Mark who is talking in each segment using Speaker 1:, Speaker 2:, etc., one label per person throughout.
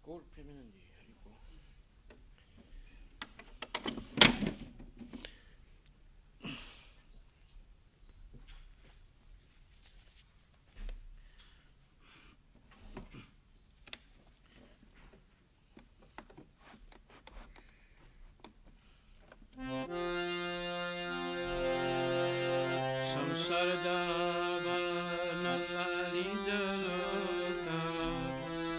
Speaker 1: Gold preminent hariko. Samsardava nalalidaloka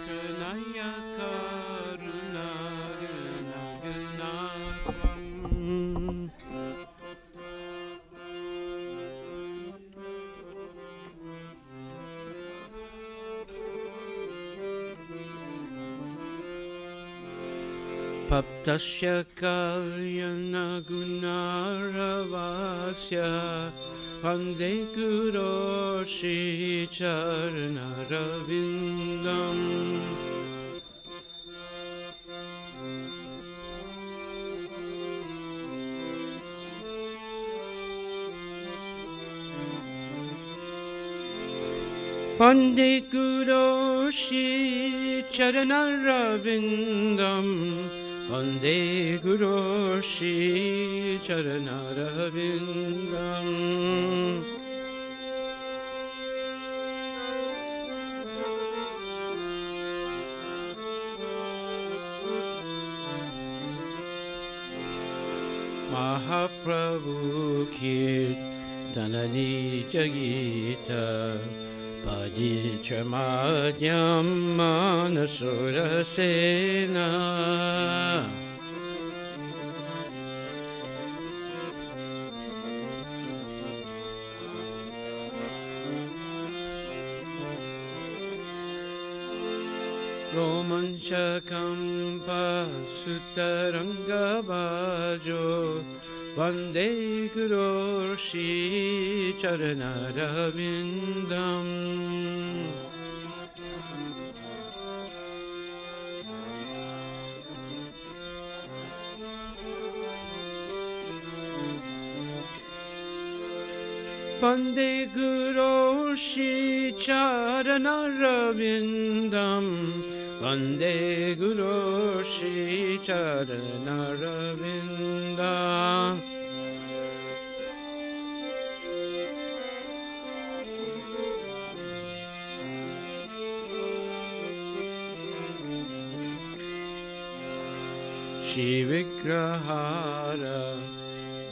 Speaker 1: Kanaya karunagunagunatam Paptasya kalyana gunaravasya Vande Guru Shri Charanaravindam Vande Guru Shri Charanaravindam Vande Guru Shri Charanaravindam Mahaprabhu Kirtanani Jagita Padichamadyam Manasurasena Romanchakam Sutarangavajo Vande Guru Shri Charanaravindam Vande Guru Shri Charanaravindam Vande Guru Shri Charanaravindam Shri Vigrahara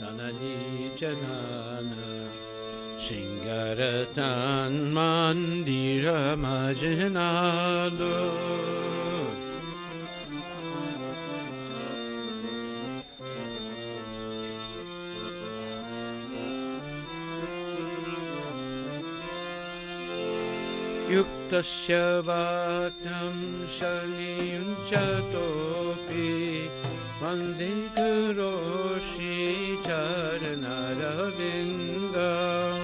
Speaker 1: Nanani Janana Shingaratan Mandira Majanado Yuktasya Bhaktam Shalim Chatopi Vande Guru Shri Charanaravindam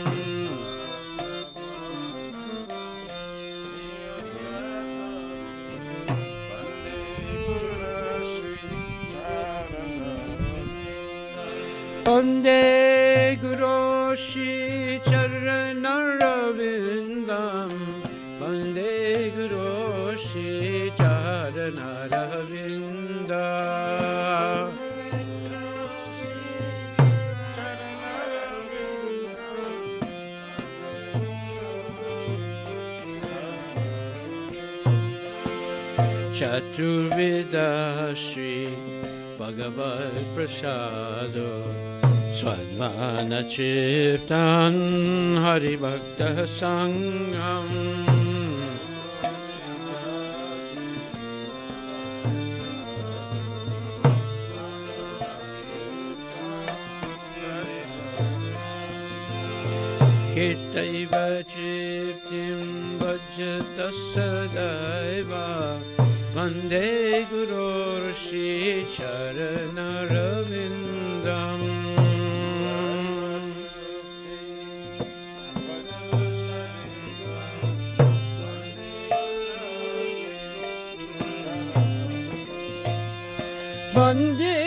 Speaker 1: Vande Guru Shri Charanaravindam Vande Guru Shri Charanaravindam Chaturveda Shri Bhagavad Prasado Swadvana Chiptan Hari Bhakta Sangam Kitaiva Chiptim Bhajata Sadaiva Vande Guru Shri Charanaravindam Vande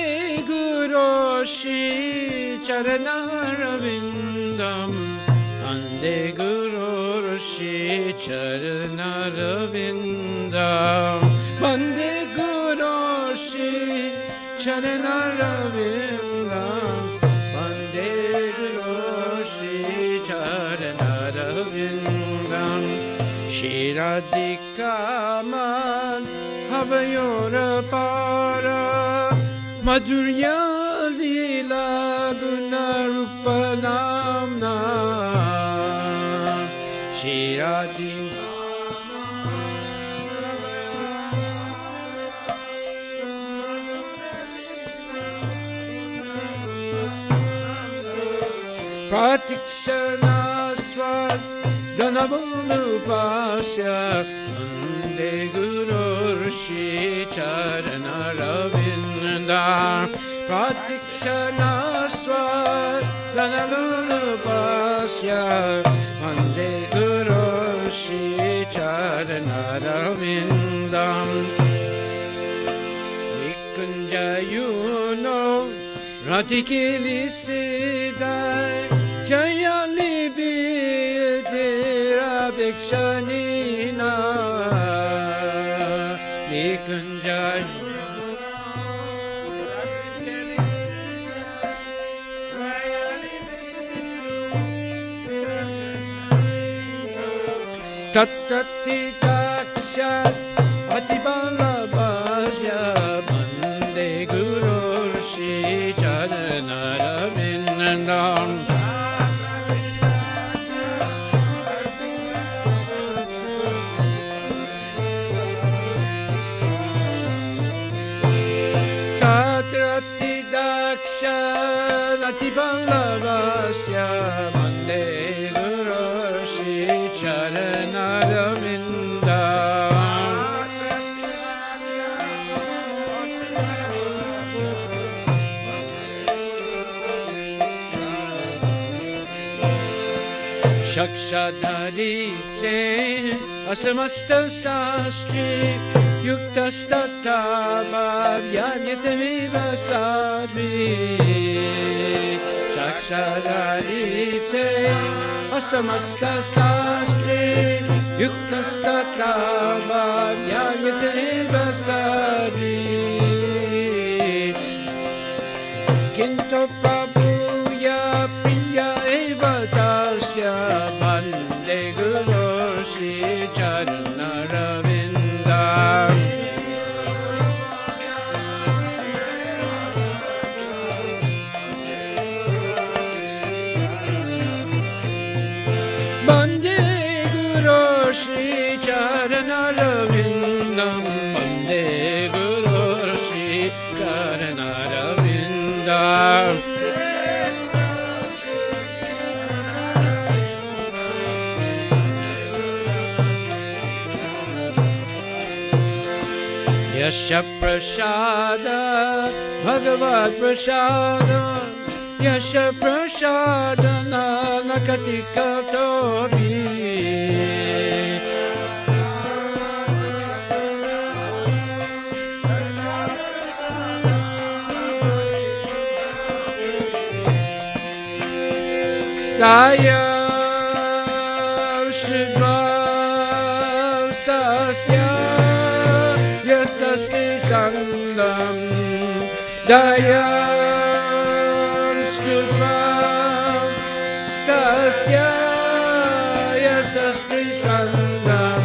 Speaker 1: Guru Shri Charanaravindam Vande Guru Shri Charanaravinda Bande Guru Shri Charanaravinda Bande Guru Shri Charanaravinda Shiradika Man Havayora Para Madhurya Lila Guna Rupa Namna Shiradika Pratikshana Swad Dhanabhulupasya Vande Guru Shri Charanaravinda Pratikshana Swad Dhanabhulupasya Vande Guru Shri Charanaravinda Nikunjayuno Ratikili Siddhai Jayali Bidira Bhikshanina Nikunjay Tattati Dakshat Atibalabhasya Bande Guru Shri Charanaravinda Tatrati Dakshat Atibalabhasya Bande Guru Shri Charanaravinda Shakshadhari Te Asamasta Sastri Yuktastata Bhavyanyate Viva Sadvi Shakshadhari Te Asamasta Sastri Yuktastata Bhavyanyate Viva Sadvi Kinto Prabhuya Priya Eva Tasya Bande Guru Shri Charanaravinda Bande Guru Shri Charanaravinda Bande Guru Shri Charanaravinda Yasha Prasada Bhagavad Prasada Yasha Prasada Nakatika Tobi Daya Shiva Sasya Yasasti Sangam Dayam Stutvam Stasya Yasasti Sangam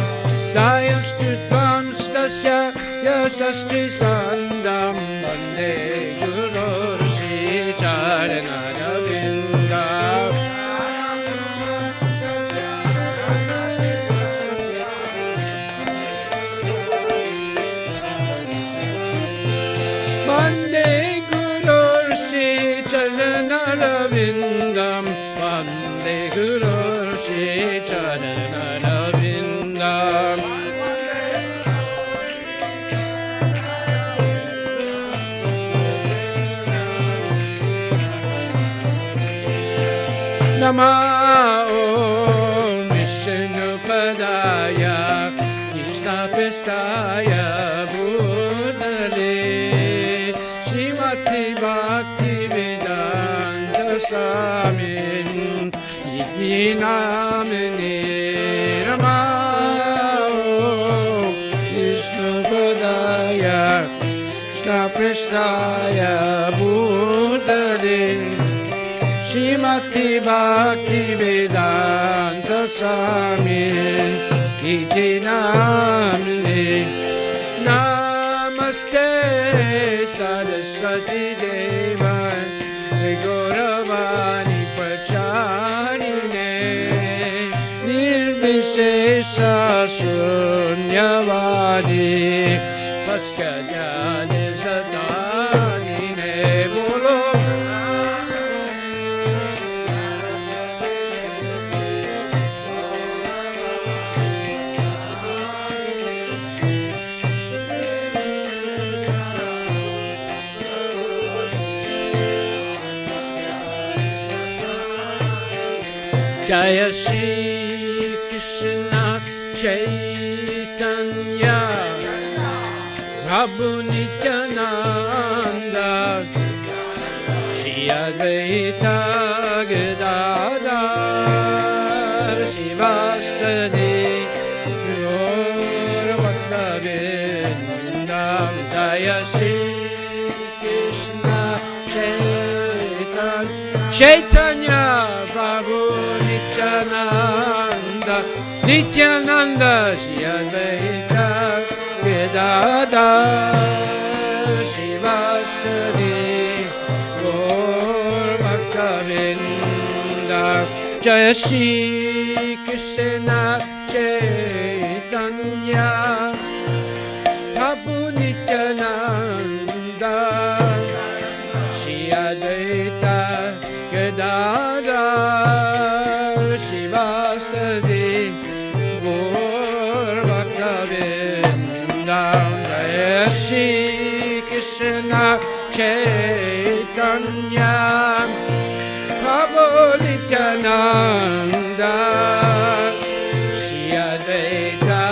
Speaker 1: Dayam Stutvam Stasya Yasasti Sangam Bande Guru Shri Charanaravinda Bande Guru Shri Charanaravinda Bande Guru Shri Charanaravinda Nama Om Vishnu Padaya Krishna Pestaya Bhutale Srimati Bhakti Vedanta Swamin Nidhi Namine Rama Prasthaya Bhutale Srimati Bhakti Vedanta Swami Iti Namine Namaste Saraswati Deva Gauravani Pacharine Nirvishesha Sunyavadi Paskajani Sadanine Bolo Jaya Shri Krishna Chaitanya Prabhu Nityananda Shri Advaita Gadadhar Shivasadi Gaur Bhaktavindam Jaya Shri Krishna Chaitanya Prabhu Nityananda Nityananda Shri Advaita Gadadhar Shivasadi Gaur Bhaktavindam Jaya Shri Krishna Chaitanya Prabhu Nityananda Shri Advaita Gadadhar Shivasadi Gaur Bhaktavindam Jaya Shri Krishna Chaitanya Prabhu Nityananda Shri Advaita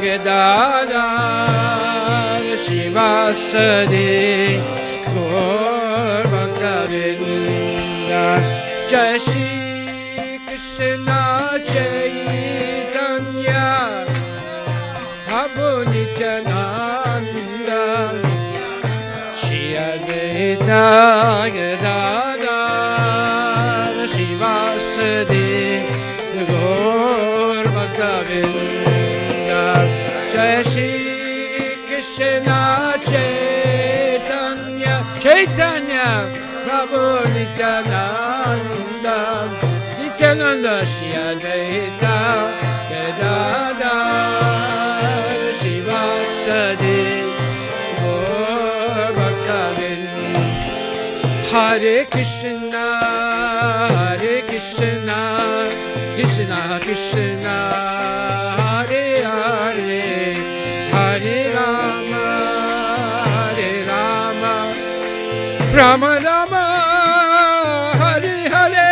Speaker 1: Gadadhar Shivasadi Gaur Bhaktavindam Jai Shri Krishna Chaitanya Prabhu Nityananda Shri Advaita Gadadhar Shivasadi Gaur Bhaktavindam Jai Shri Krishna Chaitanya Chaitanya Prabhu Nityananda Nityananda Shri Advaita Gadadhar Shivasadi Gaur Bhaktavindam Hare Krishna Krishna Krishna Hare Hare Hare Rama Rama Rama Hare Hare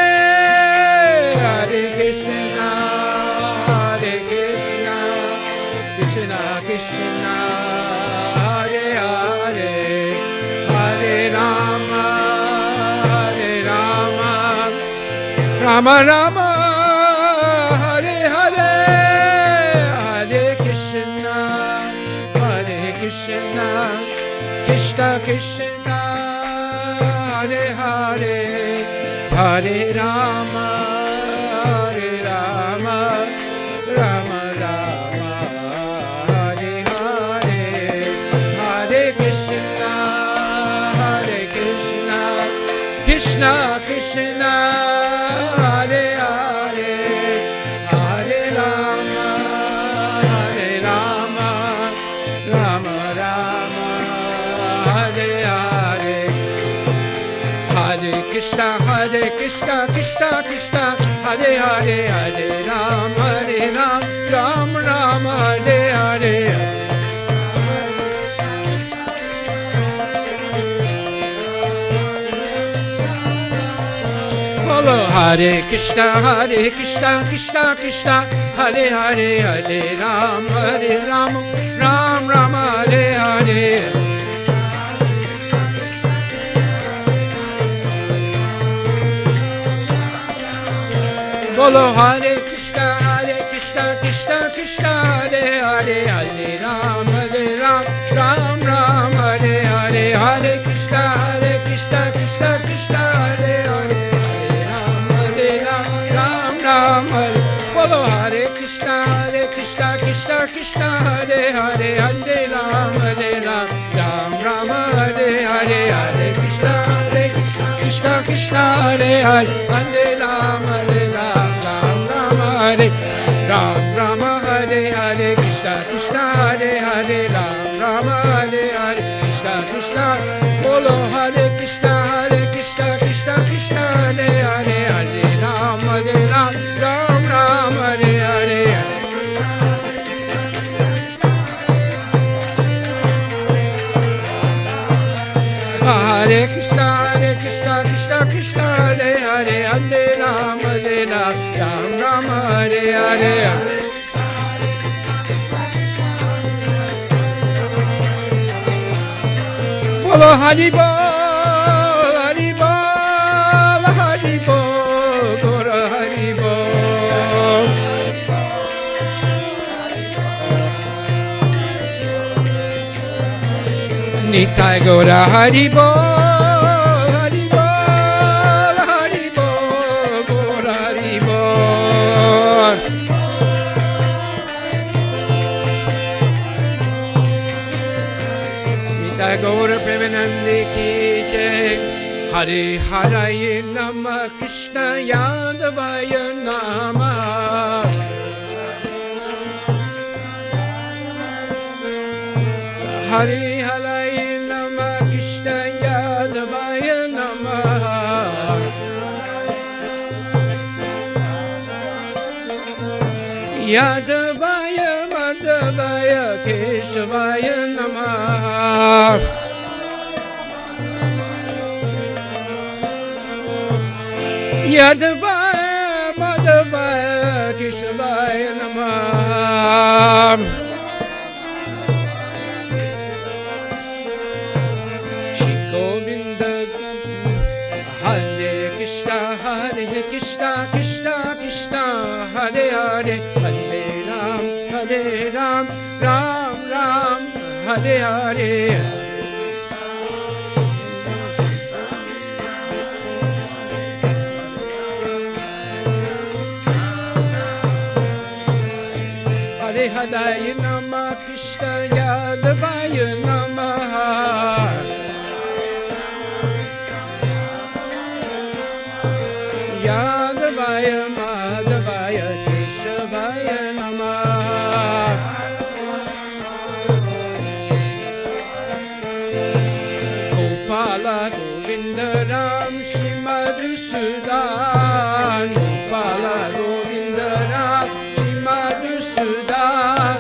Speaker 1: Hare Krishna Krishna Krishna Hare Hare Hare Rama Rama Rama Hare Hare Hare Krishna Krishna Krishna Hare Hare Hare Rama Rama Rama Hare Hare Hare Krishna Krishna Krishna Hare Hare Hare Rama Rama Rama Hare Hare Hare Krishna Krishna Krishna Hare Hare Hare Ram Ram Ram Hare Hare Follow Hare Krishna Krishna Hare Hare Hare Ram Ram Hare Hare Bolo Hare Krishna Hare Hare Hare Ram Ram Hare Hare Hare Hare Ram Hare Ram Ram Ram Hare Hare Hare Krishna Krishna Krishna Hare Hare Hare Ram Ram Ram Hare Ram Ram Hare Hare Krishna Krishna Hare Hare Ram Ram Hare Hare Krishna Krishna Bolo Hare Krishna Krishna Krishna Hare Hare Hare Ram Ram Ram Hare Hare Hare Krishna Krishna Krishna Hare Hare Hare Ram Ram Hare Hare Bolo Hari Bol Hari Bol Hari Bol Gora Hari Bol Nitai Gora Hari Bol Hari Bol Hari Bol Gora Hari Bol Nitai Gora Premanandi Ki Jai Hari Haraye Namah Krishna Yadavaya Namah Hari Haraye Namah Krishna Yadavaya Namah Yadavaya Madhavaya Keshavaya Namah Yadavaya Madhavaya Keshavaya Namah Shri Govinda Hare Krishna Krishna Krishna Hare Hare Hare Ram Ram Ram Hare Hare Hare Hare Namah Krishna Yadavaya Namah Yadavaya Madhavaya Keshavaya Namah Gopala Govinda Ram Shri Madhusudan Gopala Govinda Ram Shri Madhusudan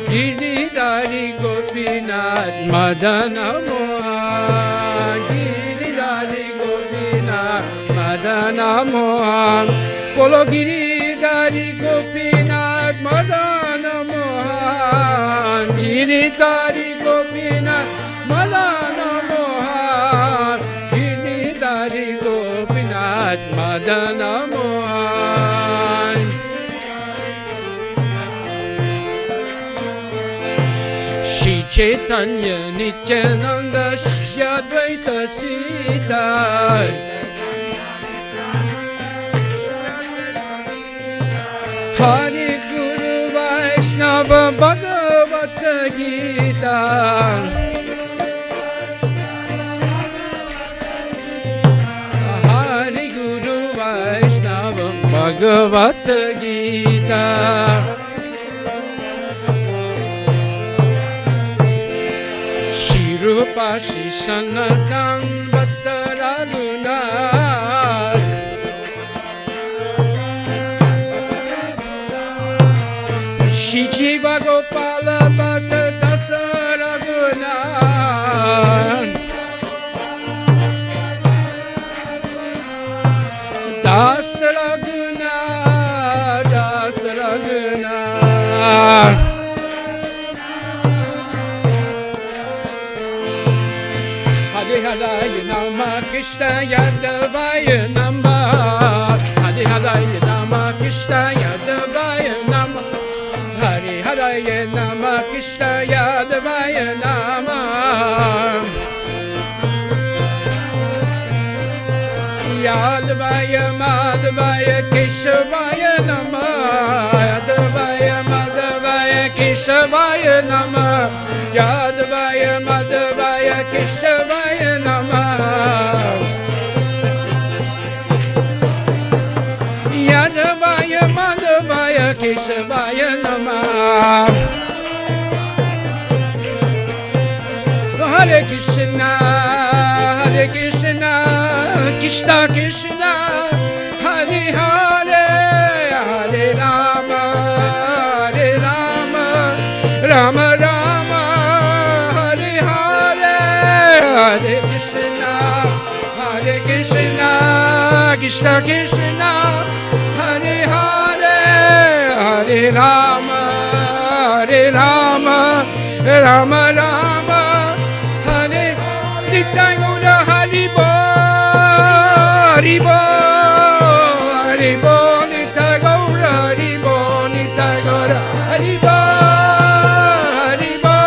Speaker 1: Giridhari Gopinath Madana Mohan Giridhari Gopinath Madana Mohan Bolo Giridhari Gopinath Madana Mohan Giridhari Gopinath Madana Mohan Giridhari Gopinath Madana Mohan Shri Chaitanya Nityananda Shri Advaita Sita Hari Guru Vaishnava Bhagavata Gita Hari Guru Vaishnava Bhagavata Gita Shri Rupa Shri Sanatan Bhatta Raghunath Shri Jiva Gopala Bhatta Dasa Raghunath Das Raghunath Das Raghunath Hare Hare Namah Krishna Yadavaya Namah Hare Hare Namah Krishna Yadavaya Namah Hare Hare Namah Krishna Yadavaya Namah Yadavaya Madhavaya Keshavaya Namah Yadavaya Madhavaya Keshavaya Namah Yadvaya Madhavaya Keshavaya Namah. Yadvaya Madhavaya Keshavaya Namah. Hare Krishna, Hare Krishna, Krishna Krishna, Hare Hare, Hare Rama, Hare Rama, Rama Rama, Hare Hare, Hare Krishna, Hare Krishna, Krishna Krishna, Hare Hare, Hare Rama, Hare Rama, Rama Rama. Nitai Gaura Haribo, Haribo, Haribo, Nitai Gaura Haribo, Nitai Gaura Haribo, Haribo,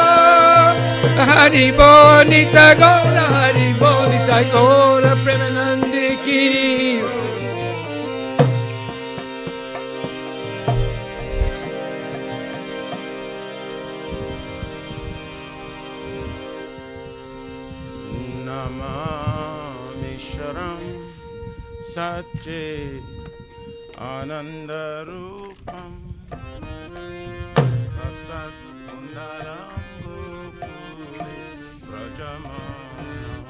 Speaker 1: Haribo, Nitai Gaura Haribo, Nitai Gaura Premanande Ki.
Speaker 2: Namamishwaram Satche Anandarupam Asat Kundaram Gokule Brajamanam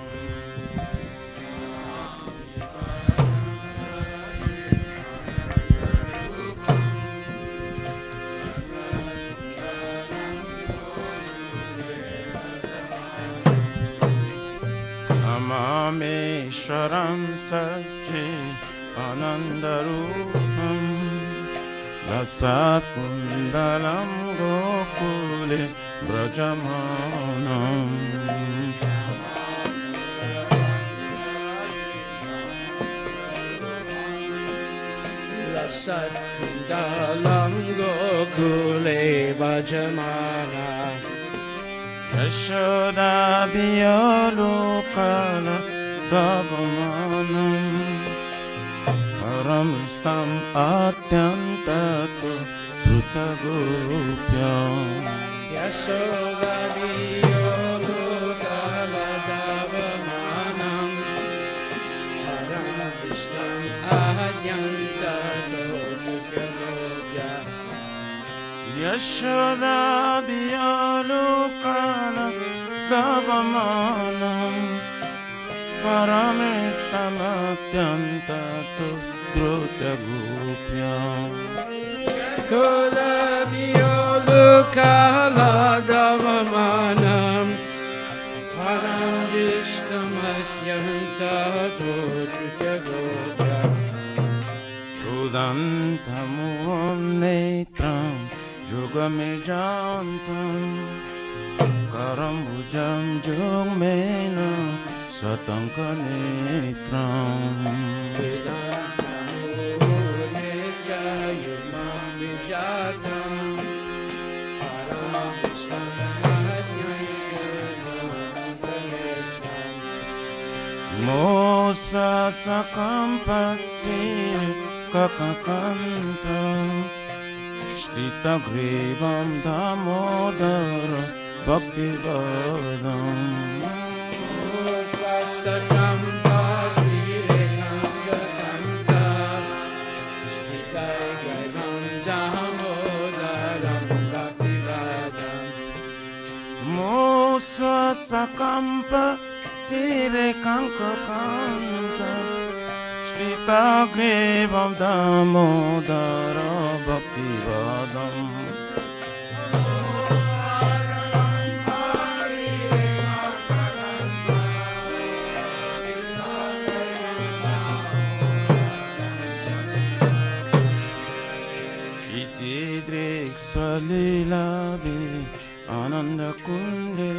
Speaker 2: Namamishwaram Satche Anandarupam Lasat Kundalam Gokule Brajamanam
Speaker 1: Lasat Kundalam Gokule Brajamana.
Speaker 2: Yashoda Biyalokala Tabamanam Paramstam Atyantato Trutagopyam
Speaker 1: Yashoda Biyalokala Tabamanam Paramstam Atyantato Trutagopyam.
Speaker 2: Yashoda Biyalokala Tabamanam Paramestamatayantato Drutagopyam.
Speaker 1: Yashoda Biyalokala Tabamanam Paramestamatayantato Drutagopyam.
Speaker 2: Rudantamuam netram Jugamirjantam Karambujam Jugmena Satankanetram Mosa Sakampati Kakakantam Shtita Grivam Damodara Bhakti Vadam Mosa Sakampa Tire Kanka Kanta Shtita Grivam Damodara Bhakti Vadam Swalilabi Ananda Kunde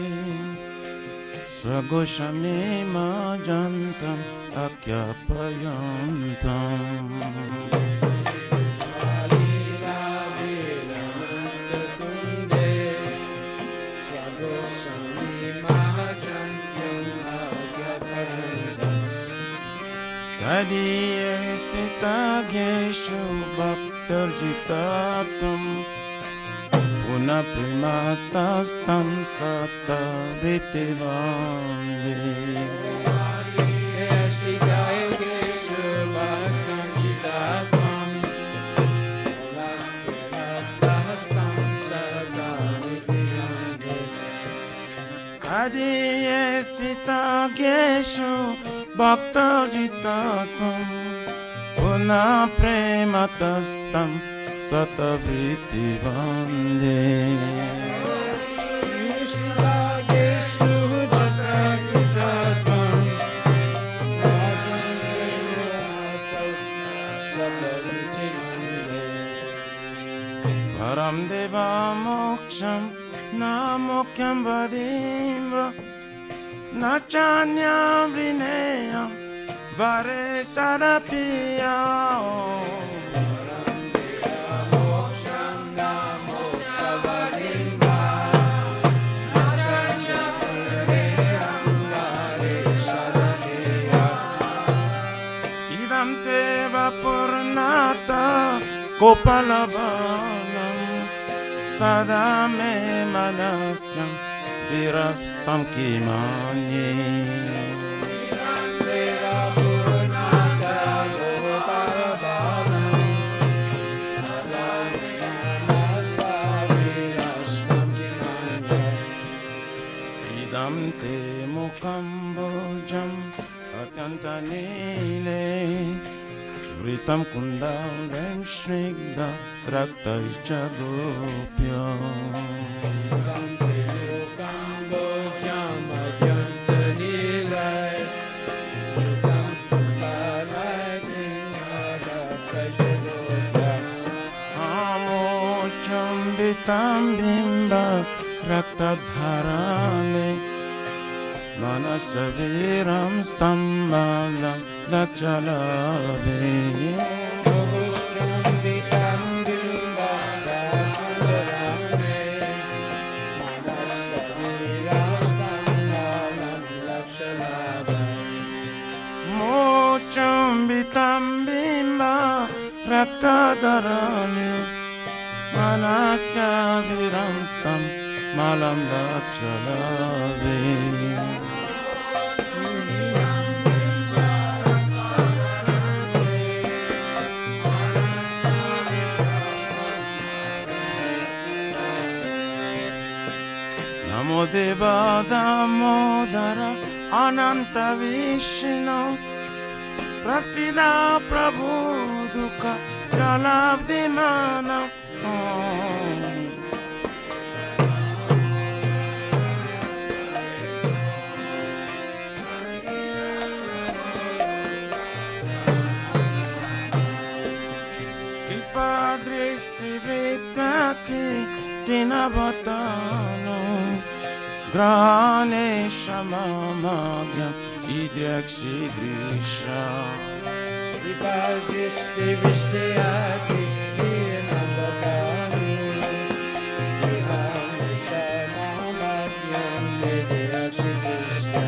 Speaker 2: Swagoshami Majantam Akyapayantam
Speaker 1: Swalilabi Ananda Kunde Swagoshami Majantam Akyapayantam.
Speaker 2: Tadiye Sitageshu Bhaktarjitatam Puna primatastam sata vitivande. Adiyesita geshu bhakta jitatam puna prematastam satavriti vande. Param deva moksham na mokyam vadimva na chanyam vinayam vare sarapiya. Idam teva purnata gopalabalam sada me manasyam virastam kimani. Idam te mukambojam atyantanile vritam kundalem shrigda raktaischa gopya. Amocham bimba raktadharane manasaviram stambalam lachalave. Mocham bitam bimba raktadharane manasya viramstam malam lachalave. Namo deva damodara ananta vishnu prasida prabhu dukha dalabdimana. Kripadristi vidati dinavatano grane shamamagyam idrakshi grisha.
Speaker 1: Kripadristi vishtiyati dinavatano grane shamamagyam idrakshi grisha.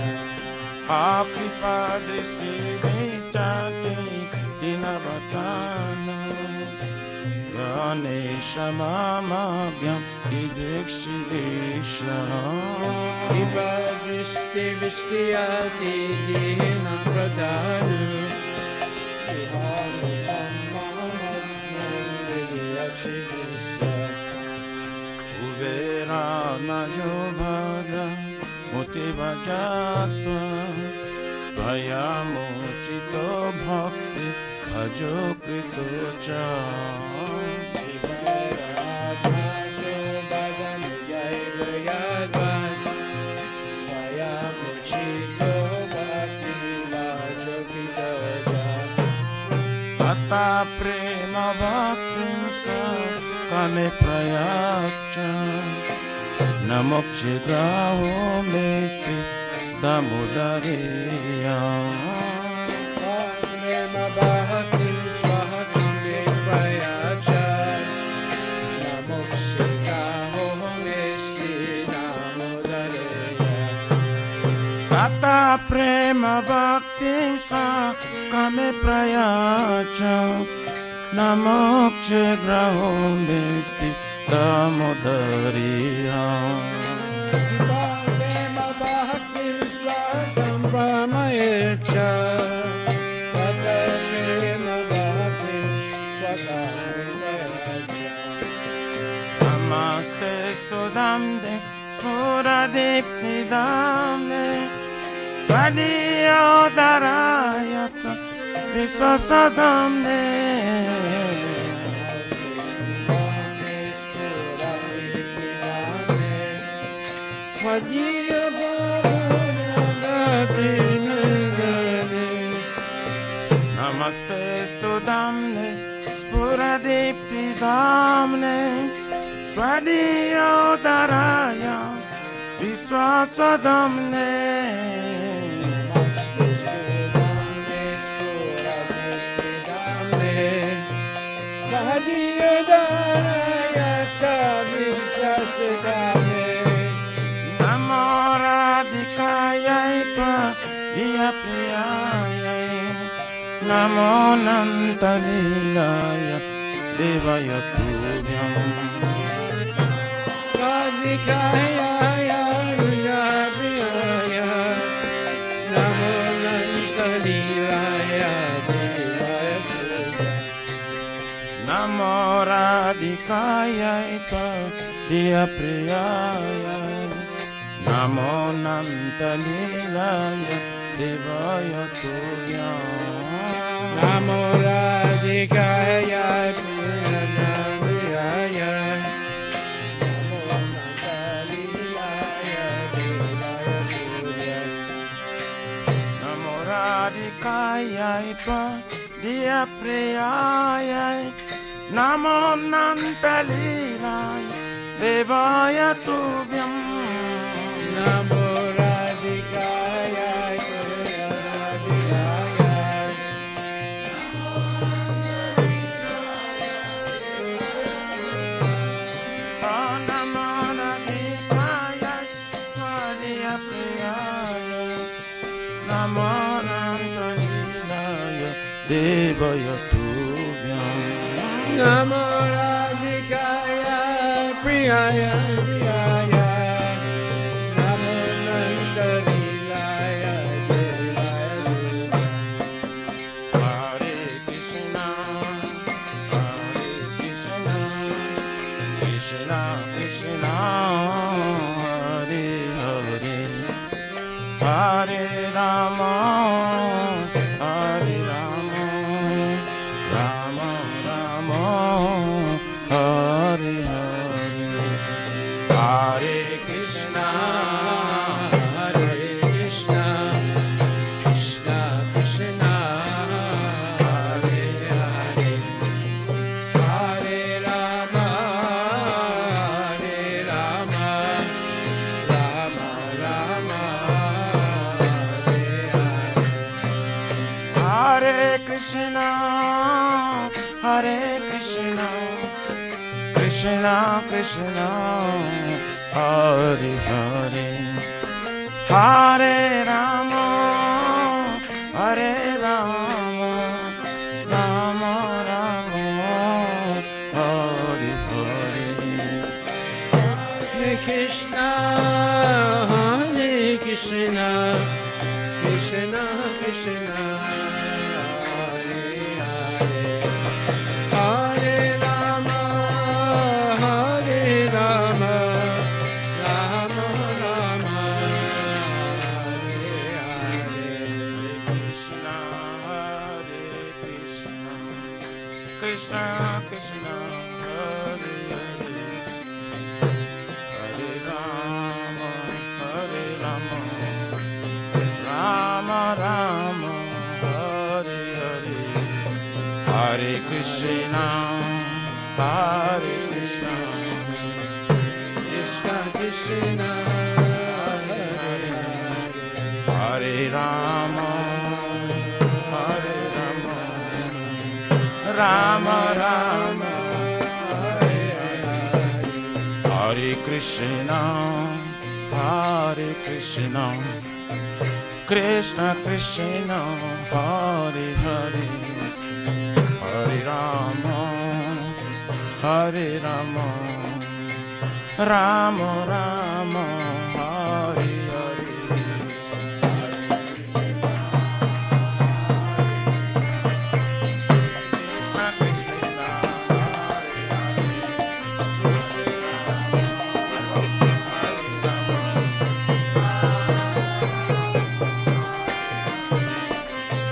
Speaker 2: Kripadristi vidati dinavatano grane shamamagyam idrakshi grisha.
Speaker 1: Kripadristi vishtiyati dinavatano
Speaker 2: Uvera najobhada motiva jatva tvayamochito bhakti bhajo krito cha. Tata prema bhaktim sa kame prayacha namokshe graho mesti damodareya.
Speaker 1: Prema bhaktim swaha kame prayacha namokshe graho mesti damodareya.
Speaker 2: Tata prema bhaktim sa kame prayacha namokshe graho mesti Damodariya.
Speaker 1: Prema bhakti swatam brahmayecha. Prema bhakti swatam brahmayecha.
Speaker 2: Namaste studamde spuradipnidamne Tadiyodarayata visasadamne. Namaste studamne spuradipnidamne Tadiyodaraya viswasadamne. Namo Radhikaya Diya Priyaya. Namo Nantalilaya Devaya Tubhyam.
Speaker 1: Radhikaya Diya Priyaya. Namo Nantalilaya Devaya Tubhyam.
Speaker 2: Namo Radhikaya Diya Priyaya. Namo Nantalilaya Devaya Tubhyam.
Speaker 1: Namo Radhikaya Priyaya. Namo Nantalilaya Devaya Tubhyam.
Speaker 2: Namo Radhikaya Diya Priyaya. Namo Nantalilaya Devaya Tubhyam.
Speaker 1: Namo Radhikaya
Speaker 2: Devaya Tubhyam.
Speaker 1: Namo Radhikaya Priyaya Priyaya. Namo Nantalilaya Devaya Tubhyam.
Speaker 2: Hare Krishna, Hare Krishna, Krishna Krishna, Hare Hare, Hare Rama, Hare Rama, Rama Rama, Hare Hare, Hare Krishna,
Speaker 1: Hare Krishna, Krishna Krishna, Hare Hare, Hare Rama, Hare Rama, Rama Rama, Hare Hare.
Speaker 2: Hare Krishna, Hare Krishna, Krishna Krishna, Hare Hare, Hare Rama, Hare Rama, Rama Rama, Hare Hare.
Speaker 1: Hare Krishna, Hare Krishna, Krishna Krishna, Hare Hare, Hare Rama, Hare Rama, Rama Rama, Hare Hare.
Speaker 2: Krishna, Hare Krishna, Krishna Krishna, Hare Hare, Hare Rama, Hare Rama, Rama Rama, Hare Hare, Hare Krishna, Hare Krishna,
Speaker 1: Krishna Krishna,
Speaker 2: Hare Hare, Hare Rama, Hare Rama, Rama Rama, Hare Hare, Hare Krishna, Hare Krishna, Krishna Krishna, Hare Hare, Hare Rama, Hare Rama, Rama Rama, Hare Hare.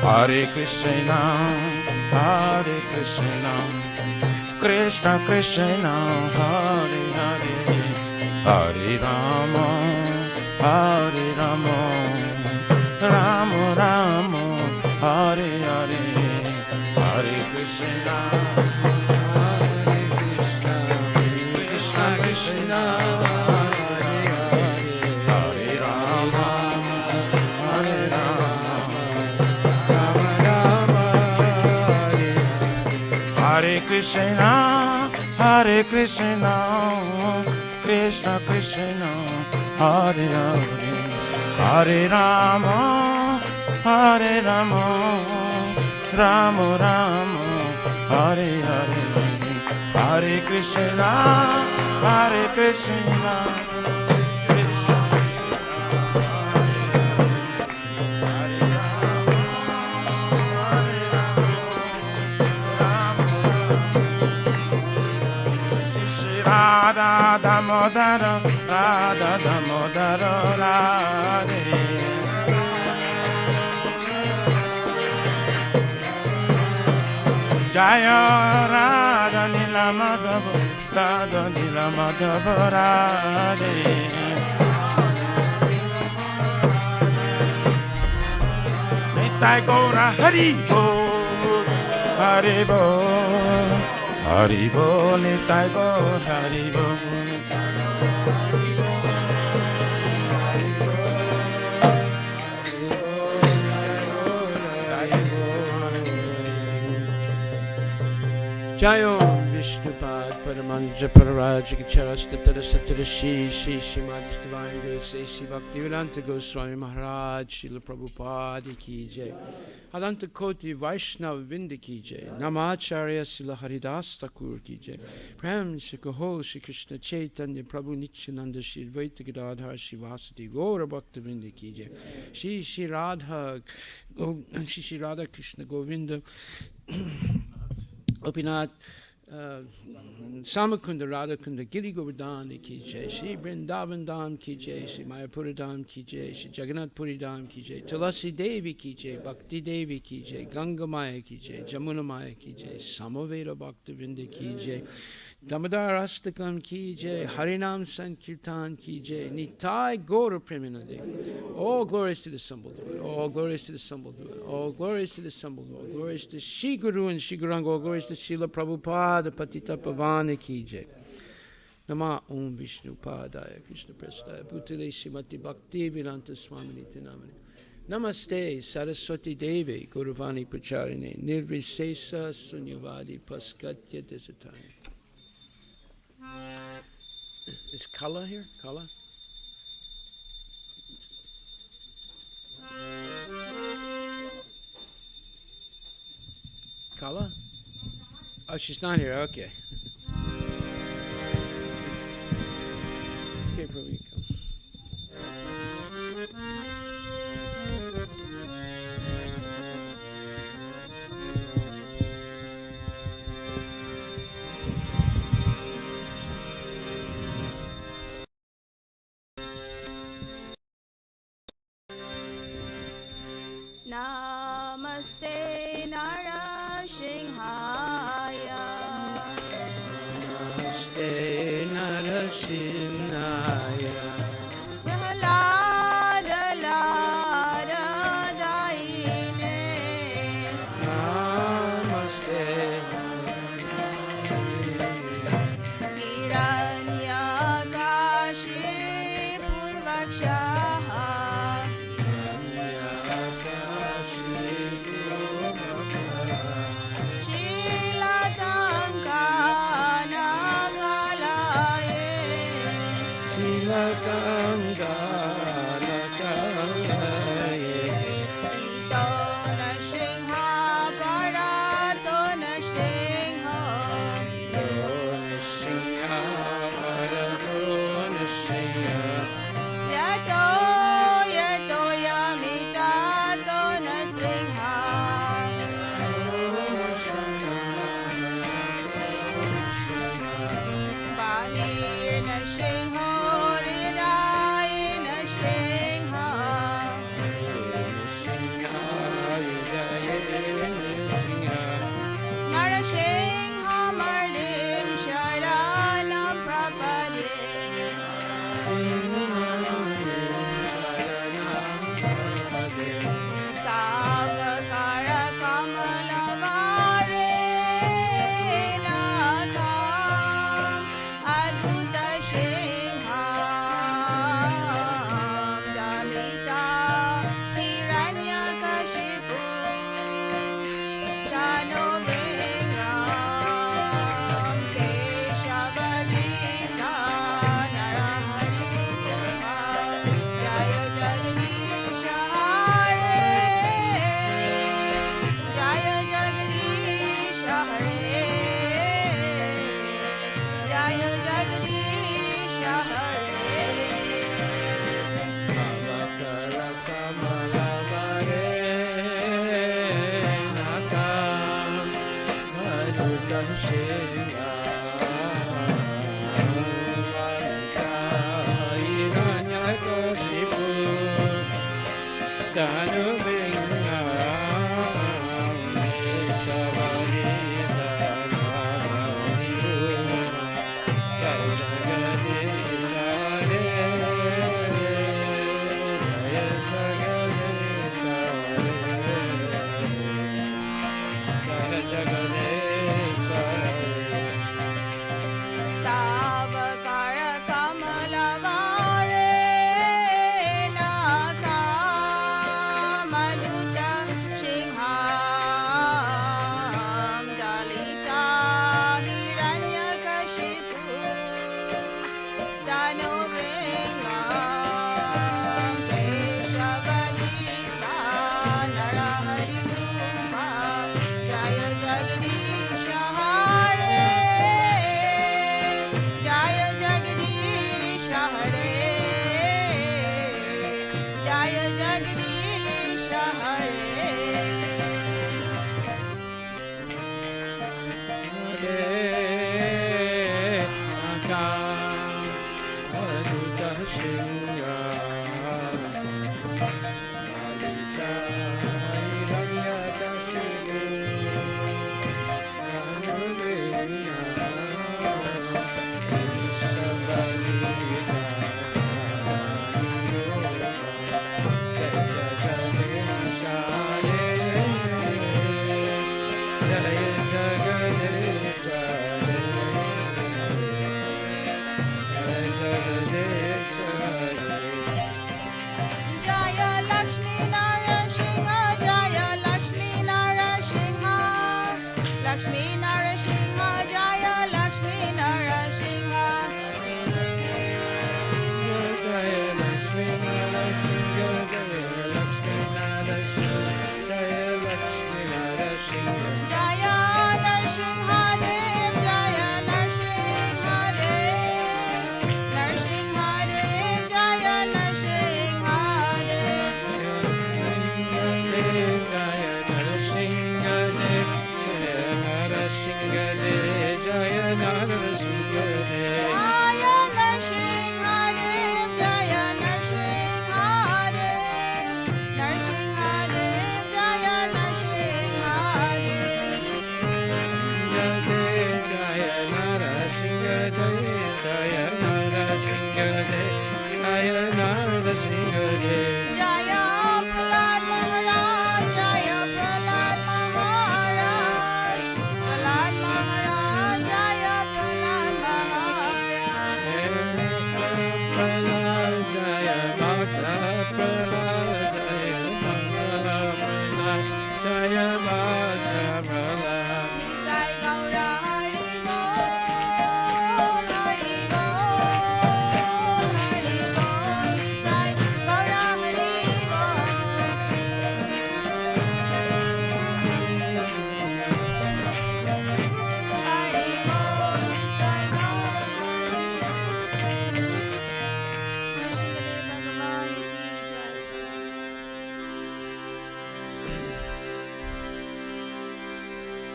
Speaker 2: Hare Krishna, Hare Krishna, Krishna Krishna, Hare Hare, Hare Rama, Hare Rama, Rama Rama, Hare Hare, Hare Krishna,
Speaker 1: Krishna Krishna,
Speaker 2: Hare Rama, Hare Rama, Hare Krishna, Hare Krishna, Krishna Krishna, Hare Hare, Hare Rama, Hare Rama, Rama Rama, Hare Hare, Hare Krishna, Hare Krishna, Krishna Radha Damodara, Radha Damodara, Radhe. Jaya Radha Nila Madhava, Radha Nila Madhava, Radhe. Nitai Gaura Hari Bo, Hari Bo. Hari Bol, Nitai Gaur, Hari Bol.
Speaker 1: Jayo Vishnupad Paramanja Pararaja Gacharasthatara Satarashi Shri Srimadi's Divine Grace A.C. Bhaktivedanta Goswami Maharaj Srila Prabhupada Ki Jai Adanta Koti Vaishnav Vinda Ki Jai Namacharya Srila Haridas Thakur Ki Jai Prem Shri Kaho Shri Krishna Chaitanya Prabhu Nityananda Shri Advaita Gadadhar Shri Vasati Gaura Bhakta Vinda Ki Jai Shri Radha Shri Radha Krishna Govinda Gopinath, Samakunda, Radhakunda, Giri Govardhana Ki Jai, Shri Vrindavan Dham Ki Jai, Shri Mayapura Dham Ki Jai, Shri Jagannath Puri Dham Ki Jai, Tulasi Devi Ki Jai, Bhakti Devi Ki Jai, Ganga Maya Ki Jai, Jamuna Maya Ki Jai, Samaveda Bhakta Vinda Ki Jai, Damodar Astakam Ki Jai, Harinam Sankirtan Ki Jai, Nitai Gaura Preminade. All glories to the assembled Lord, all glories to the assembled Lord, all glories to the assembled Lord, glories to Shri Guru and Shri Guranga, all glories to Srila Prabhupada, Patita Pavana Ki Jai. Nama Om Vishnu Padaya Krishna Prestaya Bhutale Srimati Bhakti Vedanta Swamini Tinamani. Namaste Saraswati Devi Guruvani Pacharine Nirvisesa Sunyavadi Paskatya Desatani. Is Kala here? Kala? Kala? Oh, she's not here. Okay. Okay, Prabhu, you come.
Speaker 3: Namaste Narashinhaya.
Speaker 1: Namaste Narasimhaya.
Speaker 3: Prahlada Lada Daine.
Speaker 1: Namaste
Speaker 3: Hiranyakashi Purvakshaha. Jaya Jagdish Hare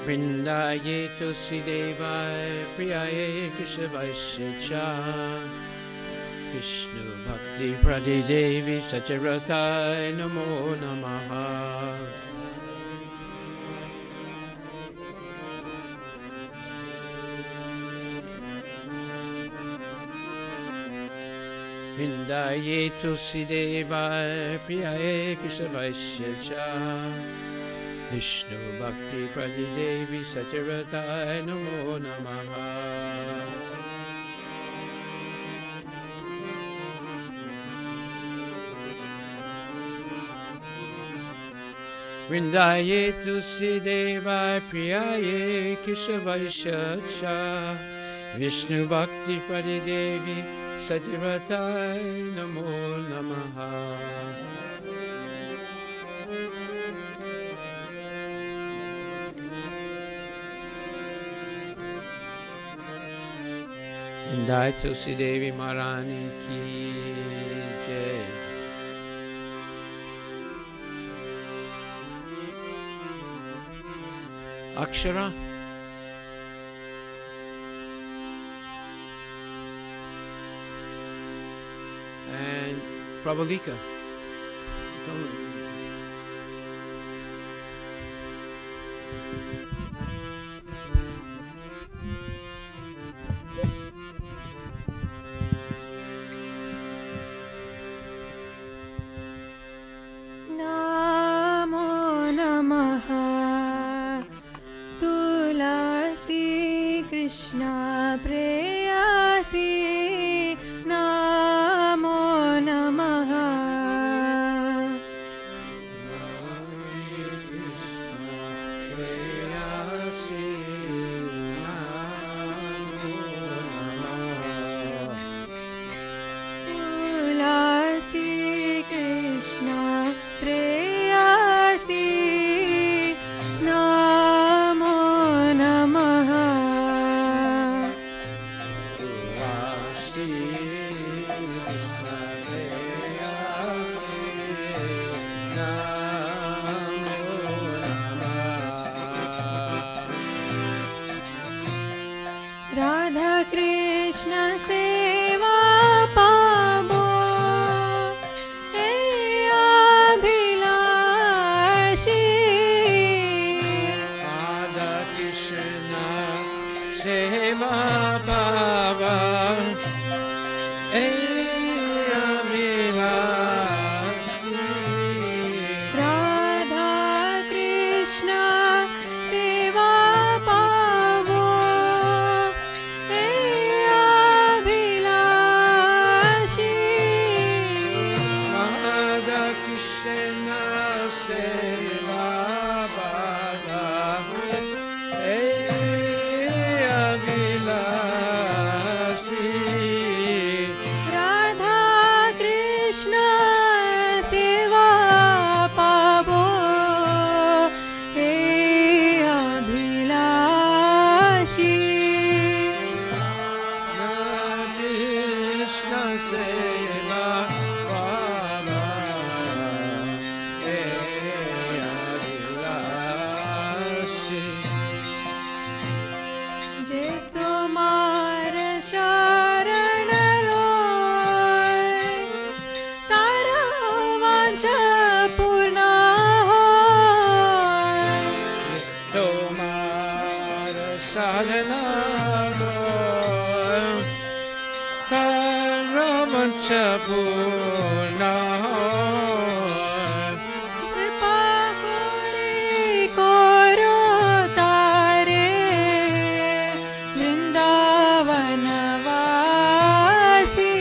Speaker 1: Vrindaye Tulsi Devai Priyaye Keshavasya Cha Vishnu Bhakti Prade Devi Satyavratai Namo Namaha Vrindaye Tulsi Devai Priyaye Keshavasya Cha Vishnu Bhakti Prade Devi Satyavratai Namo Namaha Vrindaye Tulsi Devai Priyaye Keshavasya Cha Vishnu Bhakti Prade Devi Satyavratai Namo Namaha Vrindaye Tulsi Devi Maharani ki jai. Akshara and Prabhalika.
Speaker 3: Namo Namaha Tulasi Krishna Preyasi Namo Namaha Tulasi Krishna Preyasi Namo Namaha
Speaker 1: Krishna Seva Pada Abhilasi
Speaker 3: Radha Krishna Seva Pabo He Abhilashi
Speaker 1: Krishna Seva Pada Abhilasi
Speaker 3: जे तुम्हार शरण लोय तारा वांछा पूर्ण होय
Speaker 1: Tomar sadhana Taravancha purna
Speaker 3: कृपा कोरी कोरो तारे वृंदावन वासी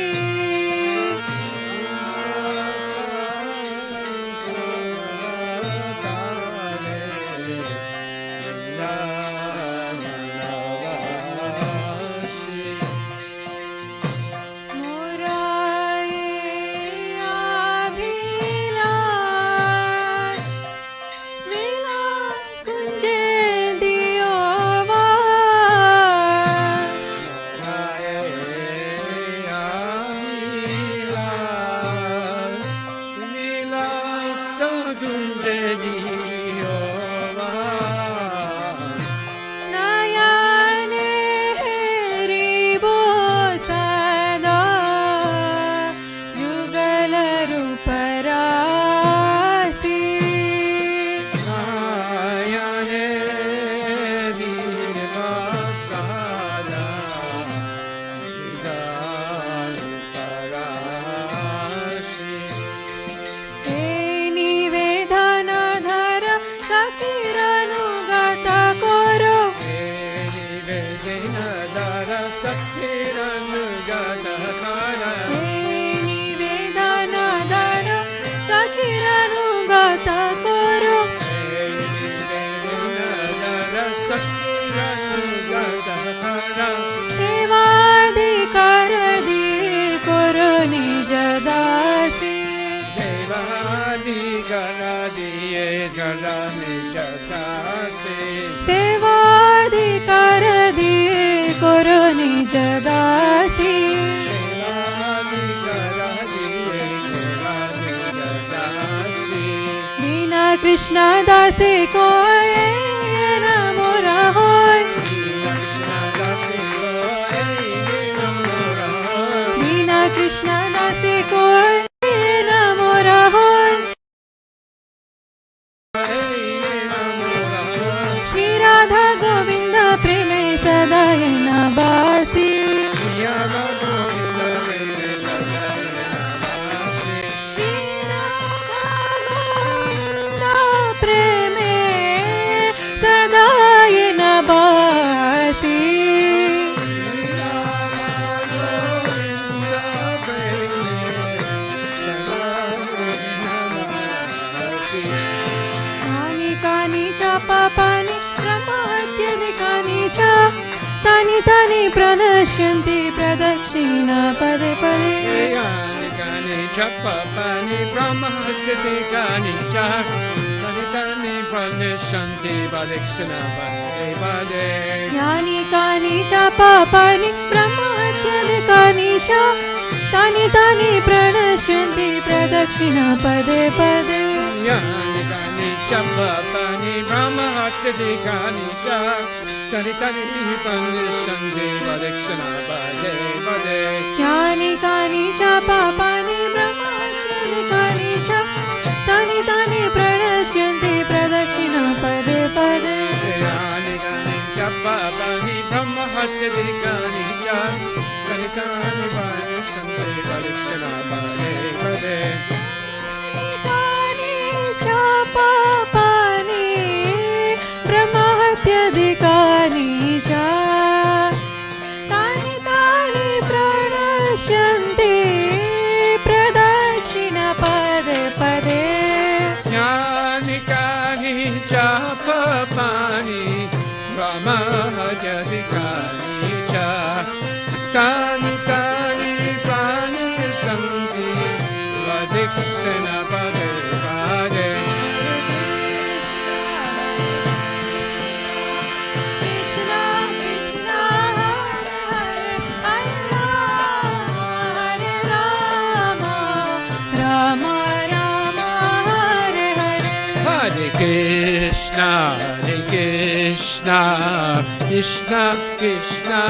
Speaker 3: विलास कुंजे दियो नयने हरिबो सदा जुगल रूपरासी हे निवेदन धर सखीरनुगत करो हे निवेदन धर सखीरनुगत करो सेवाधिकार दिए करो निज दासी सेवाधिकार दिए करो निज दासी बिना कृष्ण दासे कोय न मोरा होय बिना कृष्ण दासे कोय न मोरा होय श्री राधा गोविंद प्रेमे सदा न बासी श्री राधा गोविंद प्रेमे सदा न बासी कानि कानि च पापानि ब्रह्महत्यादिकानि च तानि तानि प्रणश्यन्ति प्रदक्षिणा पदे पदे
Speaker 1: Chapapani Brahmahati Kani Chak Tani Pranishanti Badikshana Bade Bade
Speaker 3: यानि कानि च पापानि ब्रह्महत्यादिकानि च तानि तानि प्रणश्यन्ति प्रदक्षिणा पदे पदे
Speaker 1: Yani Kani Chapapani Brahmahati Kani Chak Tani Pranishanti Badikshana Bade Bade
Speaker 3: यानि कानि च पापानि ब्रह्महत्यादिकानि च तानि तानि प्रणश्यन्ति प्रदक्षिणा पदे पदे
Speaker 1: Yani Kani Chapapani Brahmahati Kani Chak Tani Pranishanti Badikshana Bade Bade
Speaker 3: कानि च पापानि ब्रह्महत्यादिकानि च तानि तानि प्रणश्यन्ति प्रदक्षिणा पदे
Speaker 1: Krishna Pade Pade.
Speaker 3: Krishna Krishna Hare Hare Hare Rama Rama Rama Hare Hare.
Speaker 1: Hare Krishna Krishna Krishna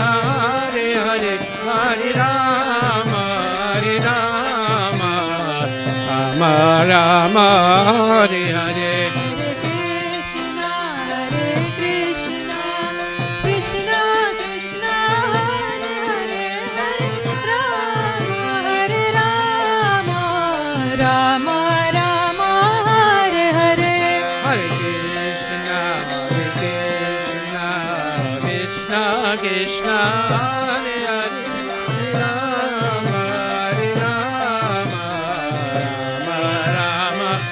Speaker 1: Hare Hare Hare Rama Rama Rama Hare Hare.
Speaker 3: Hare Krishna Krishna Krishna Hare Hare Hare Rama Rama Rama Hare Hare.
Speaker 1: Hare Krishna Krishna Krishna Hare Hare Rama Rama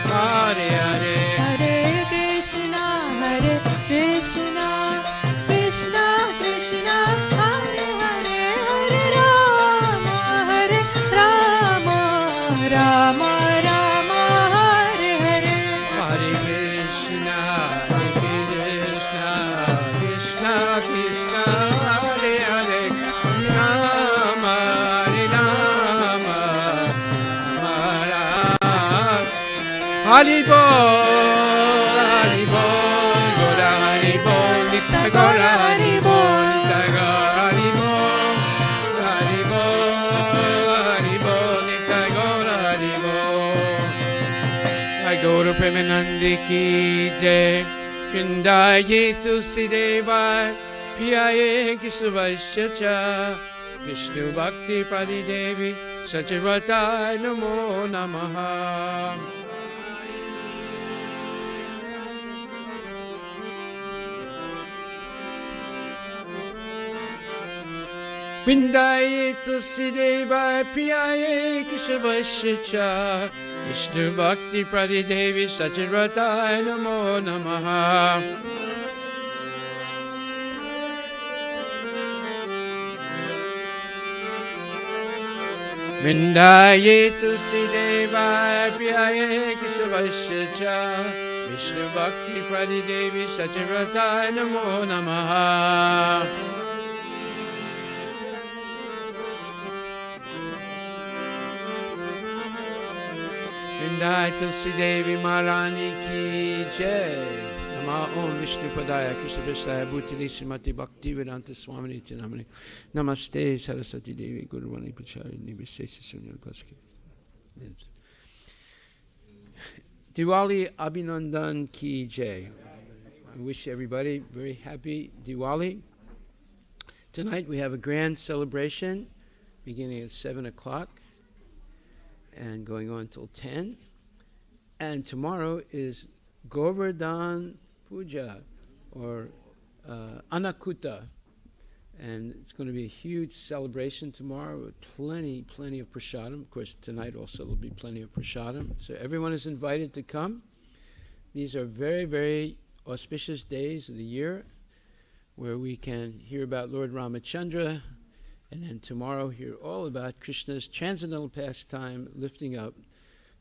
Speaker 1: Hare Hare.
Speaker 3: Hare Krishna Krishna Krishna Hare Hare Hare Rama Rama Rama Hare Hare.
Speaker 1: Hare Krishna Krishna Krishna Hare Hare Rama Rama Hari Bol, Gora Hari Bol, Nitya Gora Hari Bol, Nitya Gora Hari Bol, Hari Bol, Nitya Gora Hari Bol. I go to Premanandi ki jai, Vrindaye Tulsi Devai, Piyaye Kishavasya cha, Vishnu Bhakti Pradi Devi, Sachivatai Namo Namaha. Vrindaye Tulsi Devai, Piyaye Kishavasya cha, Vishnu Bhakti Pradi Devi, Sachivatai Namo Namaha. Vrindaye Tulsi Devai, Piyaye Kishavasya cha, Vishnu Bhakti Pradi Devi, Sachivatai Namo Namaha. Vrindaye Tulsi Devi Maharani ki jai. Nama Om Vishnu Padaya Krishna Vishaya Bhutili Srimati Bhakti Vedanta Swamini Tinamani. Namaste Saraswati Devi Guruvani Pachari Nivesesi Sunyal Paski. Diwali Abhinandan ki jai. I wish everybody very happy Diwali. Tonight we have a grand celebration beginning at 7 o'clock and going on till 10. And tomorrow is Govardhan Puja or Anakuta. And it's going to be a huge celebration tomorrow with plenty of prasadam. Of course, tonight also there'll be plenty of prasadam. So everyone is invited to come. These are very auspicious days of the year where we can hear about Lord Ramachandra, and then tomorrow hear all about Krishna's transcendental pastime, lifting up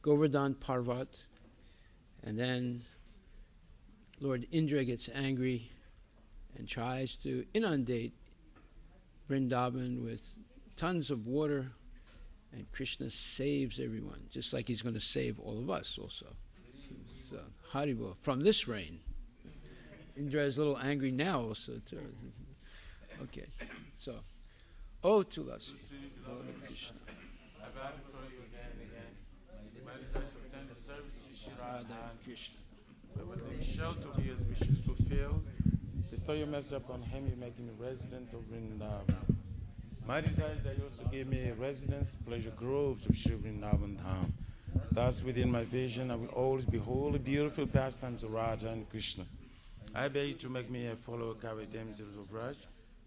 Speaker 1: Govardhan Parvat, and then Lord Indra gets angry and tries to inundate Vrindavan with tons of water, and Krishna saves everyone, just like he's going to save all of us also. So, Haribo, from this rain. Indra is a little angry now also. Okay, so, oh Tulasi, Lord Krishna.
Speaker 2: I bow before you again and again. My desire to attend the service to Shri Radha Krishna. Everything shall to be as wishes fulfilled. Bestow your mercy upon him, you make him a resident of Vrindavan. My desire is that you also give me a residence, pleasure groves of Shri Vrindavan Dham. Thus within my vision I will always behold the beautiful pastimes of Radha and Krishna. I beg you to make me a follower carry damsels of Raj.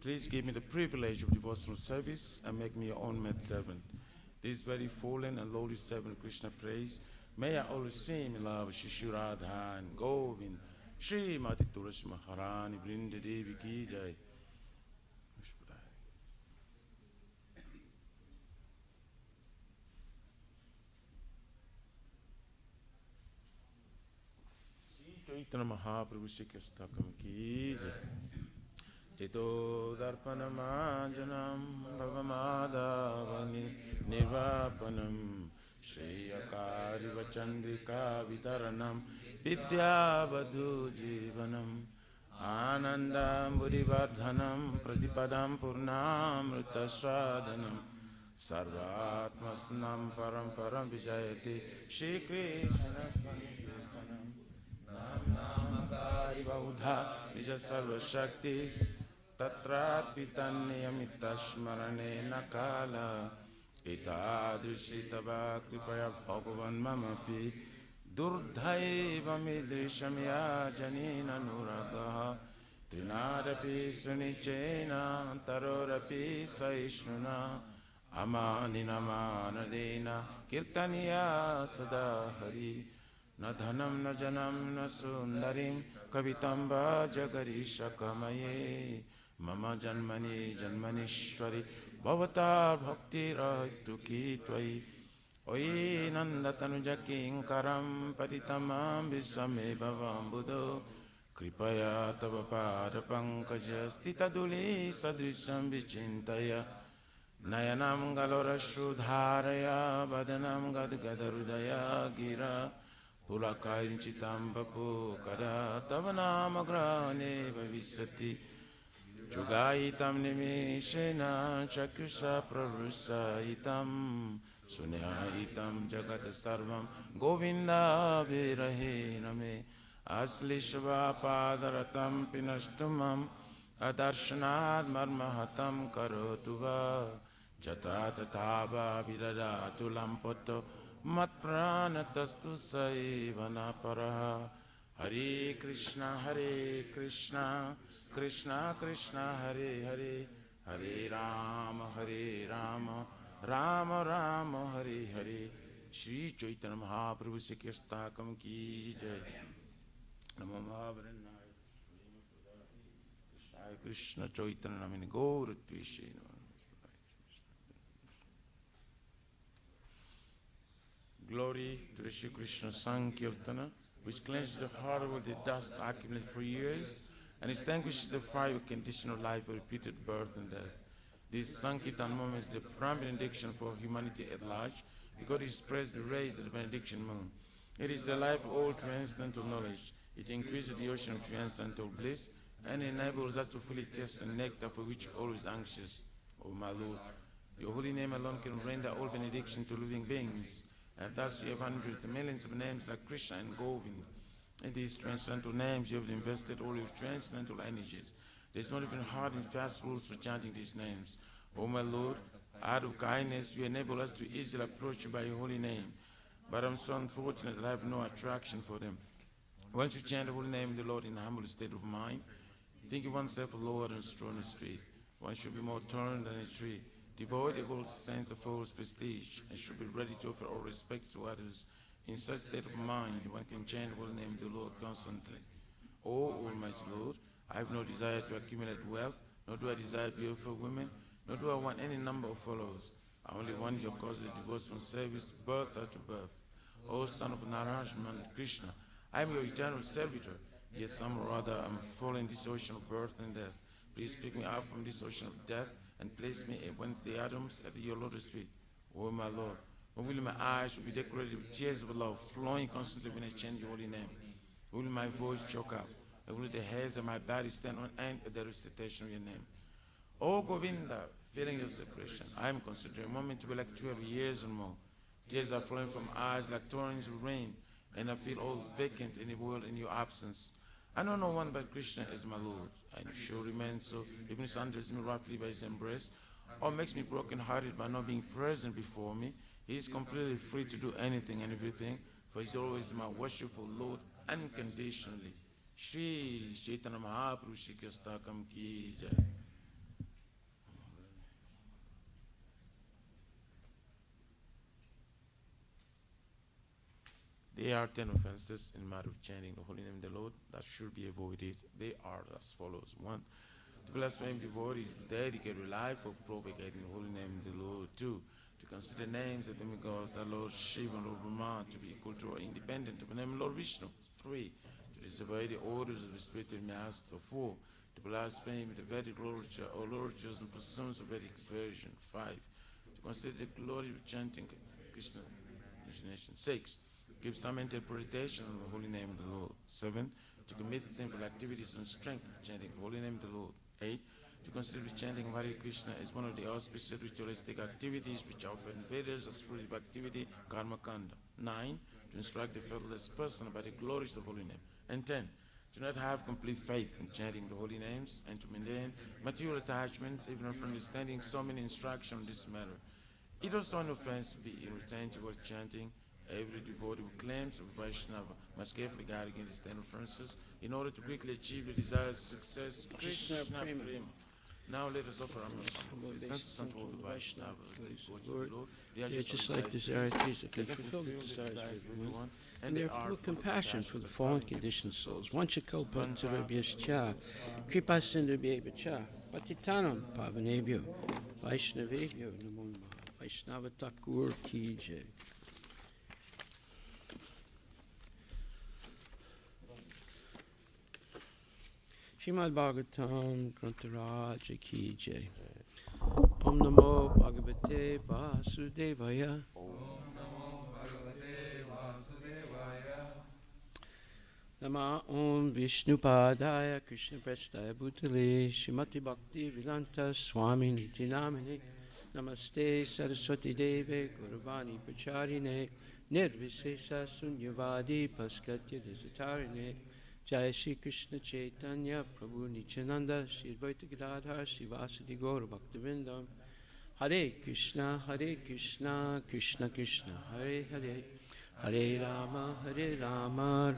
Speaker 2: Please give me the privilege of devotional service and make me your own maid servant. This very fallen and lowly servant of Krishna praise, may I always swim in love with Shri Radha and Govind. Shri Mati Turash Maharani Vrinda Devi Ki Jai. Chaitanya Mahaprabhu Shri Kristakam ki jai. Jito darpana manjanam bhavamadavani nirvapanam Shri Akari Vachandrika Vitaranam Vidyavadhu Jivanam Anandam Buddhivardhanam Pradipadam Purnamritaswadanam Sarvatmasnam Param Param Vijayati Shri Krishna Sankirtanam Nam Namakari Baudha Nija Sarva Shaktis Tatrat Pitanniyamitasmarane Nakala Itadrishitava Kripaya Bhagavan Mamapi Durdhaiva Midrisham Yajanina Nuragaha Trinadapi Sunichena Tarorapi Saishnuna Amaninamanadena Kirtaniya Sadahari Na dhanam na janam na sundarim Kavitamba jagarisha kamaye Mama janmani janmanishwari Bhavatar bhakti rahituki tvai Oi nandatanu kinkaram Patitamam visame bhavam buddho Kripaya tava pada pankaja Stitaduli sadrisham vichintaya Nayanam galora shrudharaya Badanam gadgadarudaya gira Pulakainchitam bapu kada tavanamagrane bhavisati Jugaitam nimishena chakyusa pravrussaitam Sunyaitam jagat sarvam govinda virahe name Aslishva padaratam pinashtumam Adarshanaad marmahatam karotuva Jata tatava vidadatu lampoto Mat pranatastu saivana paraha Hare Krishna Krishna Krishna Hare Hare Hare Rama Rama Rama Hare Hare Shri Chaitanya Mahaprabhu Shri Kristakam ki jai Namo Mahavrinaya Krishna Chaitanya Namini Gauratvishe Glory to the Shri Krishna Sankirtana, which cleanses the heart of the dust accumulated for years and extinguishes the fire of conditional life of repeated birth and death. This Sankirtan moment is the prime benediction for humanity at large because it spreads the rays of the benediction moon. It is the life of all transcendental knowledge. It increases the ocean of transcendental bliss and enables us to fully taste the nectar for which we're always anxious. O my Lord, your holy name alone can render all benediction to living beings. And thus you have hundreds of millions of names like Krishna and Govind. In these transcendental names you have invested all your transcendental energies. There is not even hard and fast rules for chanting these names. O my Lord, out of kindness you enable us to easily approach you by your holy name. But I'm so unfortunate that I have no attraction for them. Once you chant the holy name of the Lord in a humble state of mind, think of oneself a Lord and straw in the street. One should be more turned than a tree, devoid of all sense of false prestige, and should be ready to offer all respect to others. In such state of mind, one can chant the holy name of the Lord constantly. O Almighty Lord, I have no desire to accumulate wealth, nor do I desire beautiful women, nor do I want any number of followers. I only want your costly devotion service, birth after birth. O son of Narayana Krishna, I am your eternal servitor, yet somehow or other I am falling in this ocean of birth and death. Please pick me up from this ocean of death and place me amongst the atoms at your lotus feet. O my Lord, when will my eyes should be decorated with tears of love flowing constantly when I chant your holy name? Will my voice choke up? And will the hairs of my body stand on end at the recitation of your name? O Govinda, feeling your separation, I am considering a moment to be like 12 years or more. Tears are flowing from eyes like torrents of rain, and I feel all vacant in the world in your absence. I know no one but Krishna is my Lord, and you shall remain so, even if he sunders me roughly by his embrace, or makes me broken-hearted by not being present before me. He is completely free to do anything and everything, for he is always my worshipful Lord unconditionally. Shri Chaitanya Mahaprabhu Shri Kristakam ki jai. There are 10 offenses in the matter of chanting the holy name of the Lord that should be avoided. They are as follows. 1. To blaspheme devotees, dedicate your life for propagating the holy name of the Lord. 2. To consider names of demigods, the Lord Shiva and Lord Brahma, to be equal to or independent of the name of Lord Vishnu. 3. To disobey the orders of the spiritual master. 4. To blaspheme the Vedic literature or literatures and presumes of Vedic version. 5. To consider the glory of chanting Krishna imagination. 6. Give some interpretation of the holy name of the Lord. 7. To commit sinful activities and strength chanting the holy name of the Lord. 8. To consider the chanting of Hare Krishna as one of the auspicious ritualistic activities which are offered in Vedas as fruitive activity, karma kanda. 9. To instruct the featherless person about the glories of holy name. And 10. To not have complete faith in chanting the holy names and to maintain material attachments even after understanding so many instructions on this matter. It also an offense to be irritating toward chanting. Every devotee who claims of Vaishnava must carefully guard against these 10 offenses in order to quickly achieve the desired success. Krishna Prema. Now let us offer our senses unto all the Vaishnavas. They approach the Lord. They are just like the Zarathis that can fulfill the desires of everyone, and they are full of compassion for the fallen conditioned souls. Vanchakalpatarabhyascha, Kripa Sindhubhyeva, Patitanam Pavanebhyo, Vaishnavebhyo Namo Namaha, Vaishnava Thakur Ki Jai. Srimad Bhagavatam Grantaraj Ki Jai. Om Namo Bhagavate Vasudevaya. Nama Om Vishnupadaya Krishna Prestaya Bhutale Srimati Bhakti Vedanta Swami Niti Namine Namaste Saraswati Deve Guruvani Pacharine Nirvisesa Sunyavadi Paskatya Desatarine Jai Shri Krishna Chaitanya Prabhu Nityananda Shri Advaita Gadadhar Shri Vasadi Gaura Bhaktivinoda Hare Krishna Krishna Krishna Hare Hare Hare Rama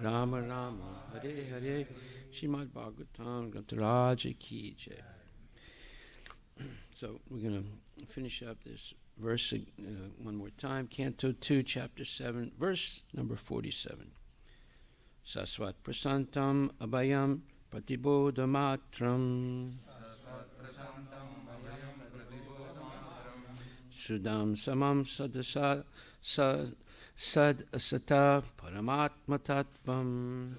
Speaker 2: Rama Rama Hare Hare. Srimad Bhagavatam Grantaraj Ki Jai. So we're going to finish up this verse one more time. Canto 2, Chapter 7, verse number 47. Sasvat prasantam abhayam pratibodhamatram Sudam samam sadasa sad asata paramatma tattvam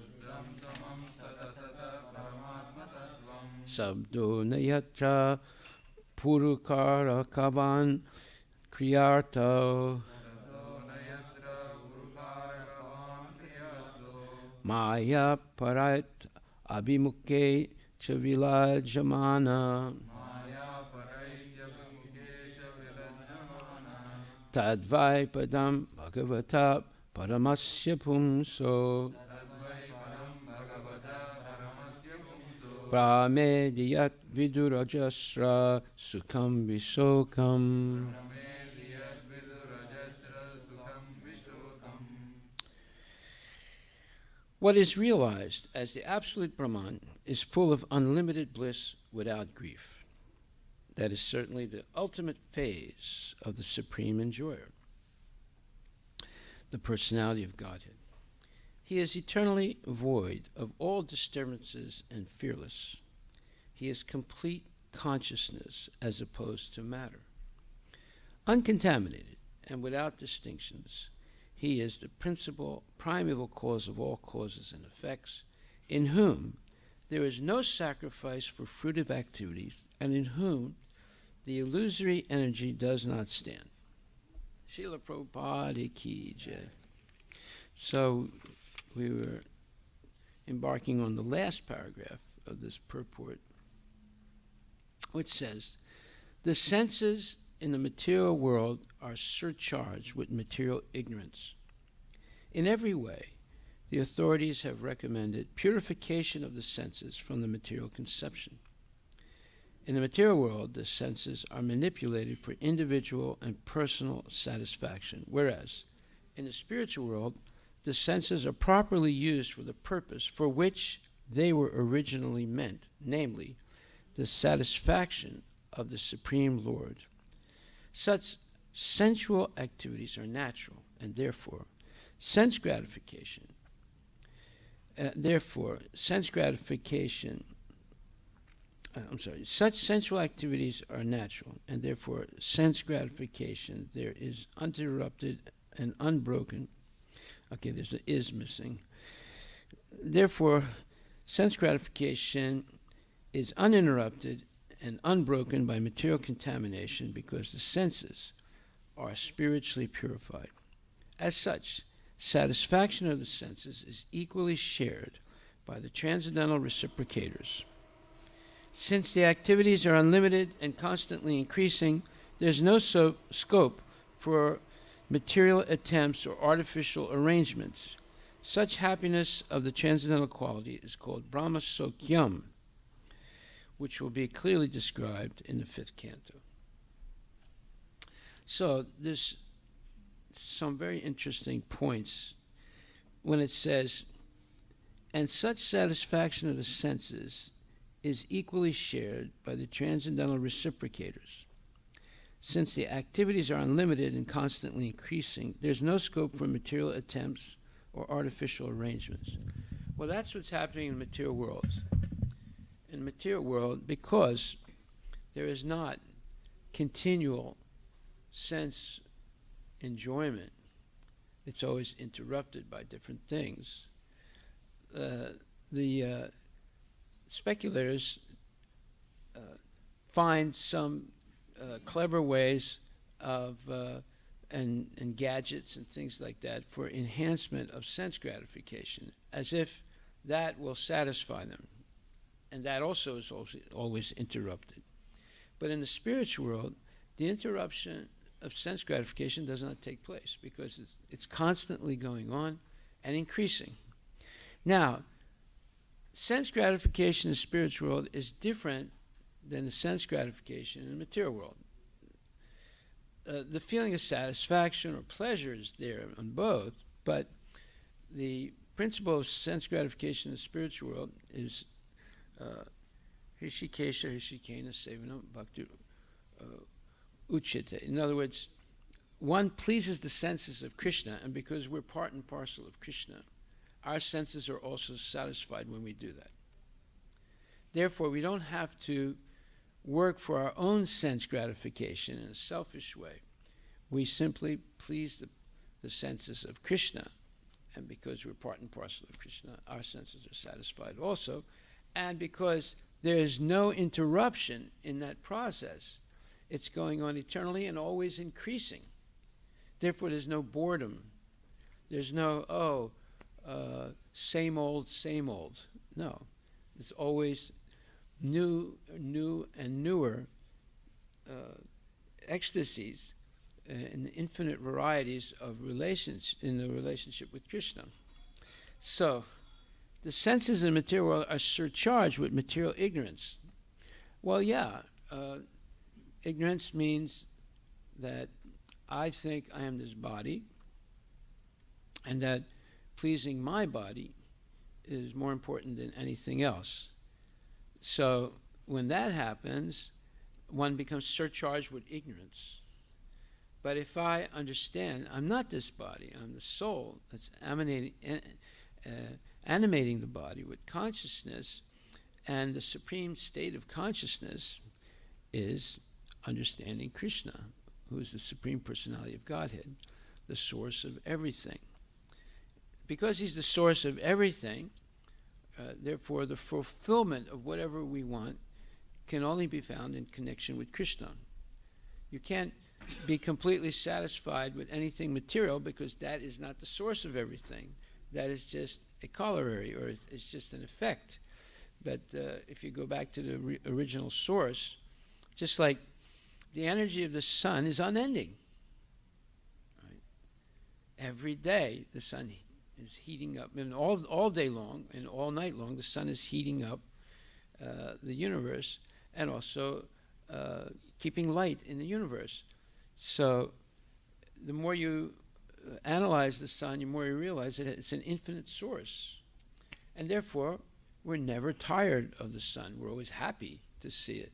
Speaker 2: Sabdo nayatra purukara kavan kriyarto Maya parat abhimukhe chavilajamana Tadvai padam bhagavata paramasya pumso Pramediyat vidurajasra sukham visokam. What is realized as the absolute Brahman is full of unlimited bliss without grief. That is certainly the ultimate phase of the supreme enjoyer, the personality of Godhead. He is eternally void of all disturbances and fearless. He is complete consciousness as opposed to matter. Uncontaminated and without distinctions, he is the principal, primeval cause of all causes and effects, in whom there is no sacrifice for fruitive activities, and in whom the illusory energy does not stand. Srila Prabhupada Ki Jai. So we were embarking on the last paragraph of this purport, which says, the senses in the material world are surcharged with material ignorance. In every way, the authorities have recommended purification of the senses from the material conception. In the material world, the senses are manipulated for individual and personal satisfaction, whereas in the spiritual world, the senses are properly used for the purpose for which they were originally meant, namely, the satisfaction of the Supreme Lord. Such sensual activities are natural, and therefore, such sensual activities are natural, and therefore sense gratification there is uninterrupted and unbroken. Okay, there's an is missing.
Speaker 1: therefore, sense gratification is uninterrupted and unbroken by material contamination because the senses are spiritually purified. As such, satisfaction of the senses is equally shared by the transcendental reciprocators. Since the activities are unlimited and constantly increasing, there's no scope for material attempts or artificial arrangements. Such happiness of the transcendental quality is called Brahma Sokyam, which will be clearly described in the 5th canto. So there's some very interesting points when it says, and such satisfaction of the senses is equally shared by the transcendental reciprocators. Since the activities are unlimited and constantly increasing, there's no scope for material attempts or artificial arrangements. Well, that's what's happening in the material world. In the material world, because there is not continual sense enjoyment, it's always interrupted by different things. The speculators find some clever ways of and gadgets and things like that for enhancement of sense gratification, as if that will satisfy them. And that also is always interrupted. But in the spiritual world, the interruption of sense gratification does not take place because it's constantly going on and increasing. Now, sense gratification in the spiritual world is different than the sense gratification in the material world. The feeling of satisfaction or pleasure is there on both, but the principle of sense gratification in the spiritual world is Hishikesha, Hishikena, Sevana, Bhakti, Uchite. In other words, one pleases the senses of Krishna, and because we're part and parcel of Krishna, our senses are also satisfied when we do that. Therefore, we don't have to work for our own sense gratification in a selfish way. We simply please the senses of Krishna, and because we're part and parcel of Krishna, our senses are satisfied also. And because there is no interruption in that process, it's going on eternally and always increasing. Therefore, there's no boredom. There's no, same old, same old. No. It's always new and newer ecstasies and infinite varieties of relations in the relationship with Krishna. So, the senses in the material world are surcharged with material ignorance. Well, yeah, ignorance means that I think I am this body, and that pleasing my body is more important than anything else. So when that happens, one becomes surcharged with ignorance. But if I understand I'm not this body, I'm the soul that's animating the body with consciousness, and the supreme state of consciousness is understanding Krishna, who is the Supreme Personality of Godhead, the source of everything. Because he's the source of everything, therefore the fulfillment of whatever we want can only be found in connection with Krishna. You can't be completely satisfied with anything material because that is not the source of everything. That is just a corollary, or it's just an effect. But if you go back to the original source, just like the energy of the sun is unending. Right? Every day the sun is heating up, and all day long and all night long the sun is heating up the universe, and also keeping light in the universe. So the more you analyze the sun, the more you realize that it's an infinite source. And therefore, we're never tired of the sun. We're always happy to see it.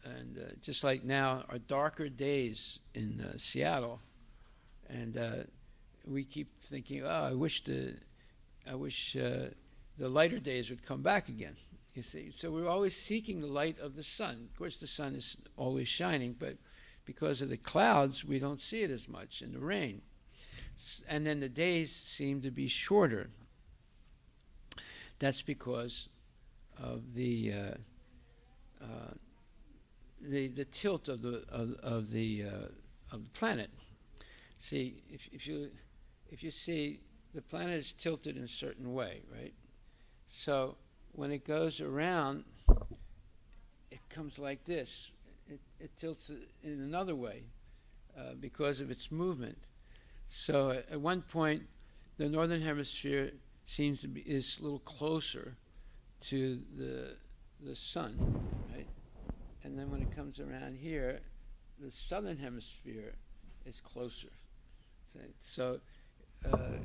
Speaker 1: And just like now, our darker days in Seattle, and we keep thinking, oh, I wish the lighter days would come back again, you see. So we're always seeking the light of the sun. Of course, the sun is always shining, but because of the clouds, we don't see it as much in the rain. And then the days seem to be shorter. That's because of the tilt of the planet. See, if you see, the planet is tilted in a certain way, right? So when it goes around, it comes like this. It tilts in another way because of its movement. So at one point, the northern hemisphere seems to be is a little closer to the sun, right? And then when it comes around here, the southern hemisphere is closer. So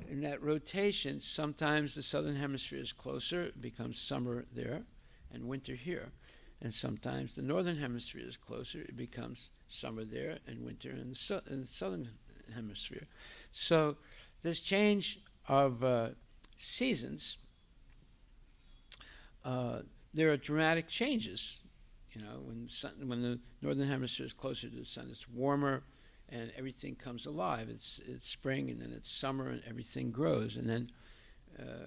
Speaker 1: in that rotation, sometimes the southern hemisphere is closer, it becomes summer there and winter here. And sometimes the northern hemisphere is closer, it becomes summer there and winter in the southern hemisphere. So this change of seasons, there are dramatic changes. You know, when the northern hemisphere is closer to the sun, it's warmer and everything comes alive. It's spring and then it's summer and everything grows. And then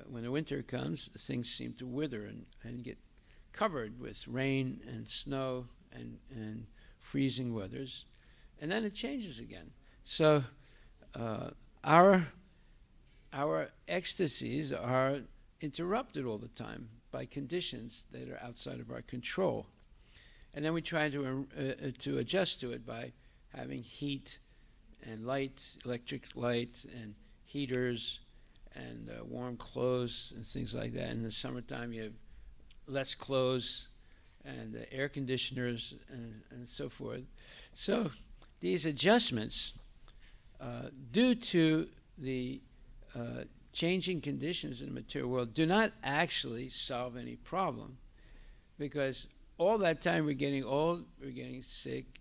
Speaker 1: when the winter comes, things seem to wither and get covered with rain and snow and freezing weathers. And then it changes again. So our ecstasies are interrupted all the time by conditions that are outside of our control. And then we try to adjust to it by having heat and light, electric light and heaters and warm clothes and things like that. In the summertime, you have less clothes and air conditioners and so forth. So these adjustments, due to the changing conditions in the material world, do not actually solve any problem, because all that time we're getting old, we're getting sick.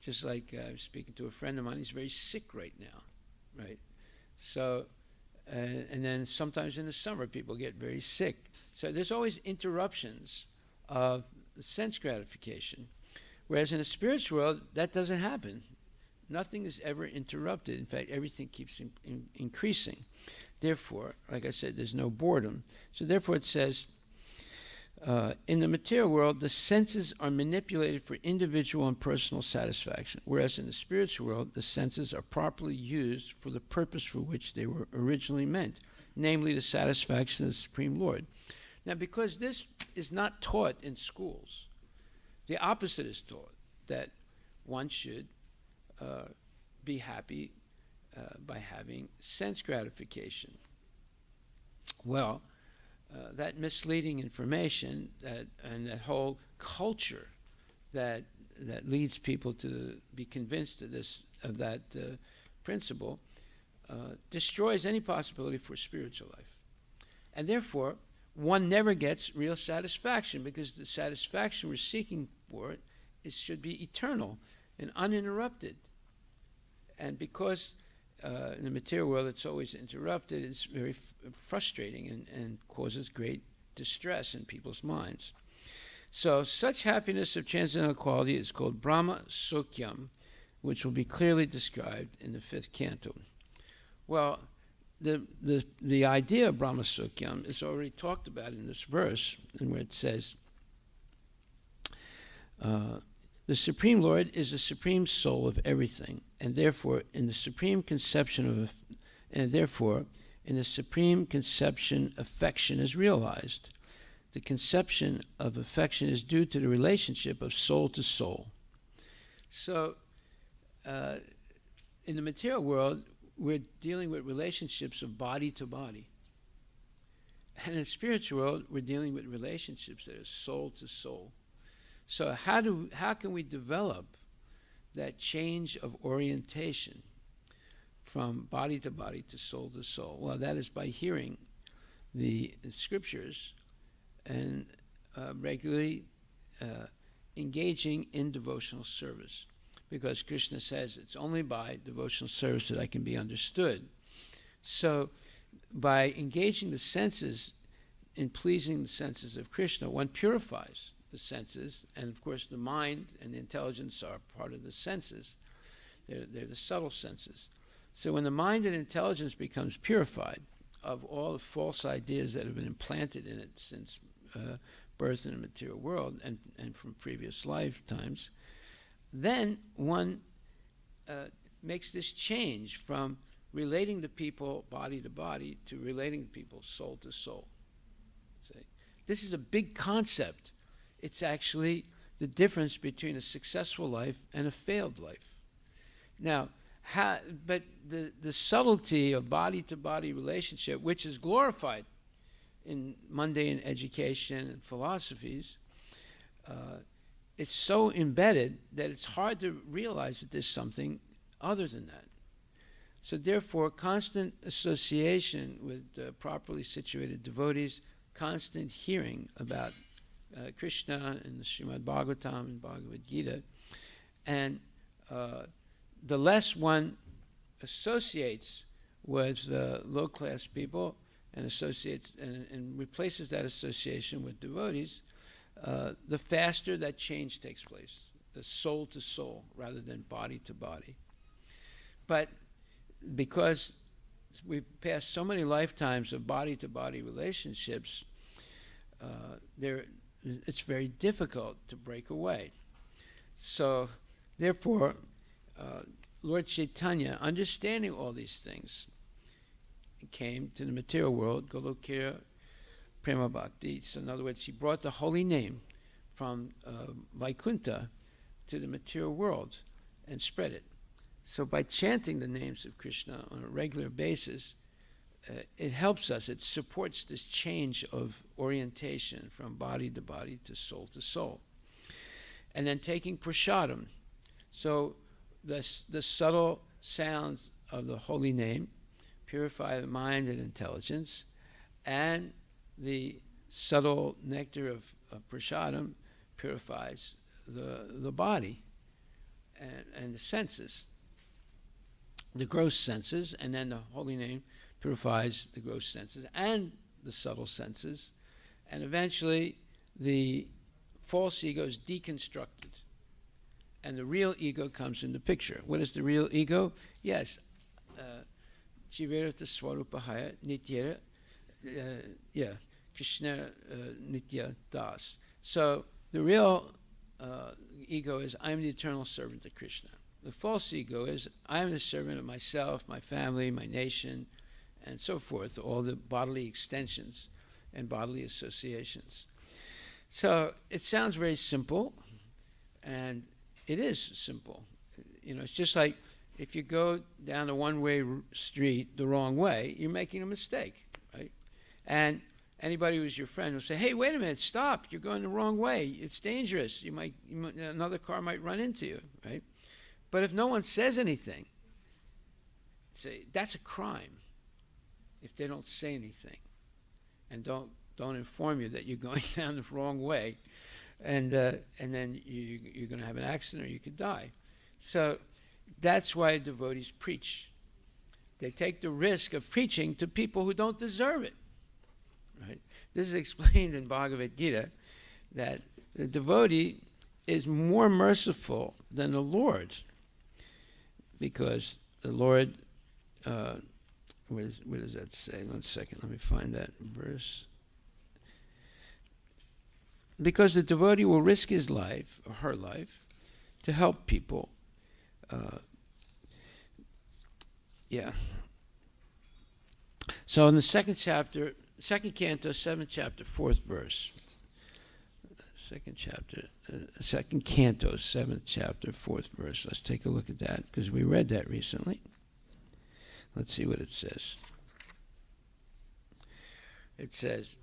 Speaker 1: Just like I was speaking to a friend of mine, he's very sick right now, right? So, and then sometimes in the summer people get very sick. So there's always interruptions of sense gratification. Whereas in the spiritual world, that doesn't happen. Nothing is ever interrupted. In fact, everything keeps increasing. Therefore, like I said, there's no boredom. So therefore it says, in the material world, the senses are manipulated for individual and personal satisfaction, whereas in the spiritual world, the senses are properly used for the purpose for which they were originally meant, namely the satisfaction of the Supreme Lord. Now, because this is not taught in schools, the opposite is taught, that one should be happy by having sense gratification. Well, that misleading information and that whole culture that leads people to be convinced of that principle destroys any possibility for spiritual life. And therefore, one never gets real satisfaction, because the satisfaction we're seeking for should be eternal and uninterrupted. And because in the material world it's always interrupted, it's very frustrating and causes great distress in people's minds. So such happiness of transcendental quality is called Brahma Sokyam, which will be clearly described in the 5th canto. Well, the idea of Brahma Sokyam is already talked about in this verse, and where it says, the Supreme Lord is the supreme soul of everything, and therefore in the supreme conception affection is realized. The conception of affection is due to the relationship of soul to soul. So in the material world, we're dealing with relationships of body to body. And in the spiritual world, we're dealing with relationships that are soul to soul. So how can we develop that change of orientation from body to body to soul to soul? Well, that is by hearing the scriptures and regularly engaging in devotional service. Because Krishna says it's only by devotional service that I can be understood. So by engaging the senses in pleasing the senses of Krishna, one purifies the senses, and of course the mind and the intelligence are part of the senses. They're the subtle senses. So when the mind and intelligence becomes purified of all the false ideas that have been implanted in it since birth in the material world and from previous lifetimes, then one makes this change from relating to people body to body to relating to people soul to soul. See? This is a big concept. It's actually the difference between a successful life and a failed life. Now, but the subtlety of body-to-body relationship, which is glorified in mundane education and philosophies, it's so embedded that it's hard to realize that there's something other than that. So therefore, constant association with properly situated devotees, constant hearing about Krishna in the Srimad Bhagavatam and Bhagavad Gita, and the less one associates with low-class people and associates and replaces that association with devotees, the faster that change takes place, the soul to soul rather than body to body. But because we've passed so many lifetimes of body to body relationships, it's very difficult to break away. So therefore, Lord Chaitanya, understanding all these things, came to the material world, Golokya Prema Bhakti. So in other words, he brought the holy name from Vaikuntha to the material world and spread it. So by chanting the names of Krishna on a regular basis, it helps us, it supports this change of orientation from body to body to soul. And then taking prasadam. So the subtle sounds of the holy name purify the mind and intelligence, and the subtle nectar of prasadam purifies the body and the senses, the gross senses, and then the holy name purifies the gross senses and the subtle senses, and eventually the false ego is deconstructed and the real ego comes in the picture. What is the real ego? Yes, Jiverata Swarupahaya Nityera, Krishna Nitya Das. So the real ego is, I'm the eternal servant of Krishna. The false ego is, I'm the servant of myself, my family, my nation, and so forth, all the bodily extensions and bodily associations. So it sounds very simple, and it is simple. You know, it's just like if you go down a one-way street the wrong way, you're making a mistake, right? And anybody who's your friend will say, hey, wait a minute, stop, you're going the wrong way, it's dangerous, another car might run into you, right? But if no one says anything, say that's a crime if they don't say anything and don't inform you that you're going down the wrong way, and then you're going to have an accident or you could die. So that's why devotees preach. They take the risk of preaching to people who don't deserve it. Right? This is explained in Bhagavad Gita, that the devotee is more merciful than the Lord, because the Lord, what does that say? 1 second, let me find that verse. Because the devotee will risk his life, or her life, to help people. So in the second chapter, second canto, 7th chapter, 4th verse. Second canto, 7th chapter, 4th verse. Let's take a look at that, because we read that recently. Let's see what it says. It says,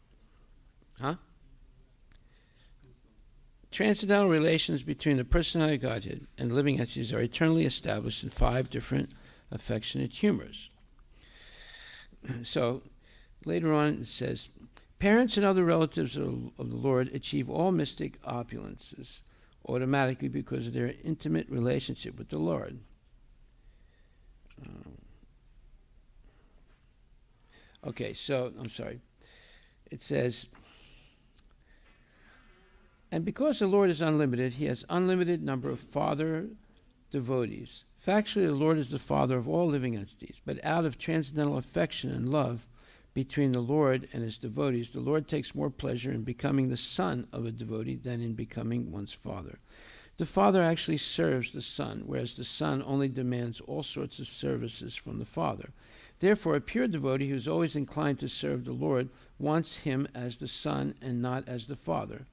Speaker 1: Transcendental relations between the personality of Godhead and living entities are eternally established in 5 different affectionate humors. So later on it says, parents and other relatives of the Lord achieve all mystic opulences automatically because of their intimate relationship with the Lord. It says, and because the Lord is unlimited, he has unlimited number of father devotees. Factually, the Lord is the father of all living entities, but out of transcendental affection and love, between the Lord and his devotees, the Lord takes more pleasure in becoming the son of a devotee than in becoming one's father. The father actually serves the son, whereas the son only demands all sorts of services from the father. Therefore, a pure devotee who is always inclined to serve the Lord wants him as the son and not as the father.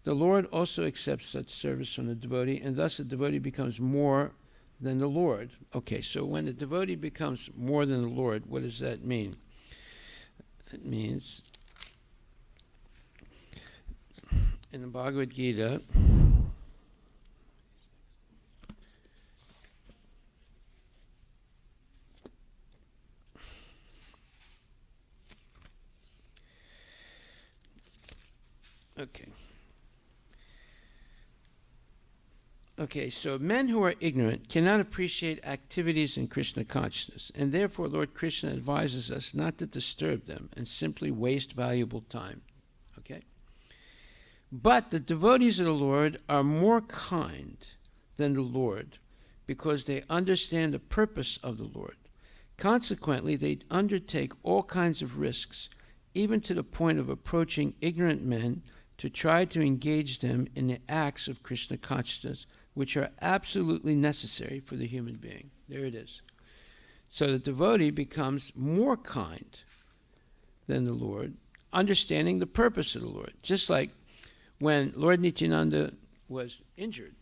Speaker 1: The Lord also accepts such service from the devotee, and thus the devotee becomes more than the Lord. Okay, so when the devotee becomes more than the Lord, what does that mean? It means in the Bhagavad Gita, Okay, so men who are ignorant cannot appreciate activities in Krishna consciousness, and therefore Lord Krishna advises us not to disturb them and simply waste valuable time. Okay? But the devotees of the Lord are more kind than the Lord because they understand the purpose of the Lord. Consequently, they undertake all kinds of risks, even to the point of approaching ignorant men to try to engage them in the acts of Krishna consciousness, which are absolutely necessary for the human being. There it is. So the devotee becomes more kind than the Lord, understanding the purpose of the Lord. Just like when Lord Nityananda was injured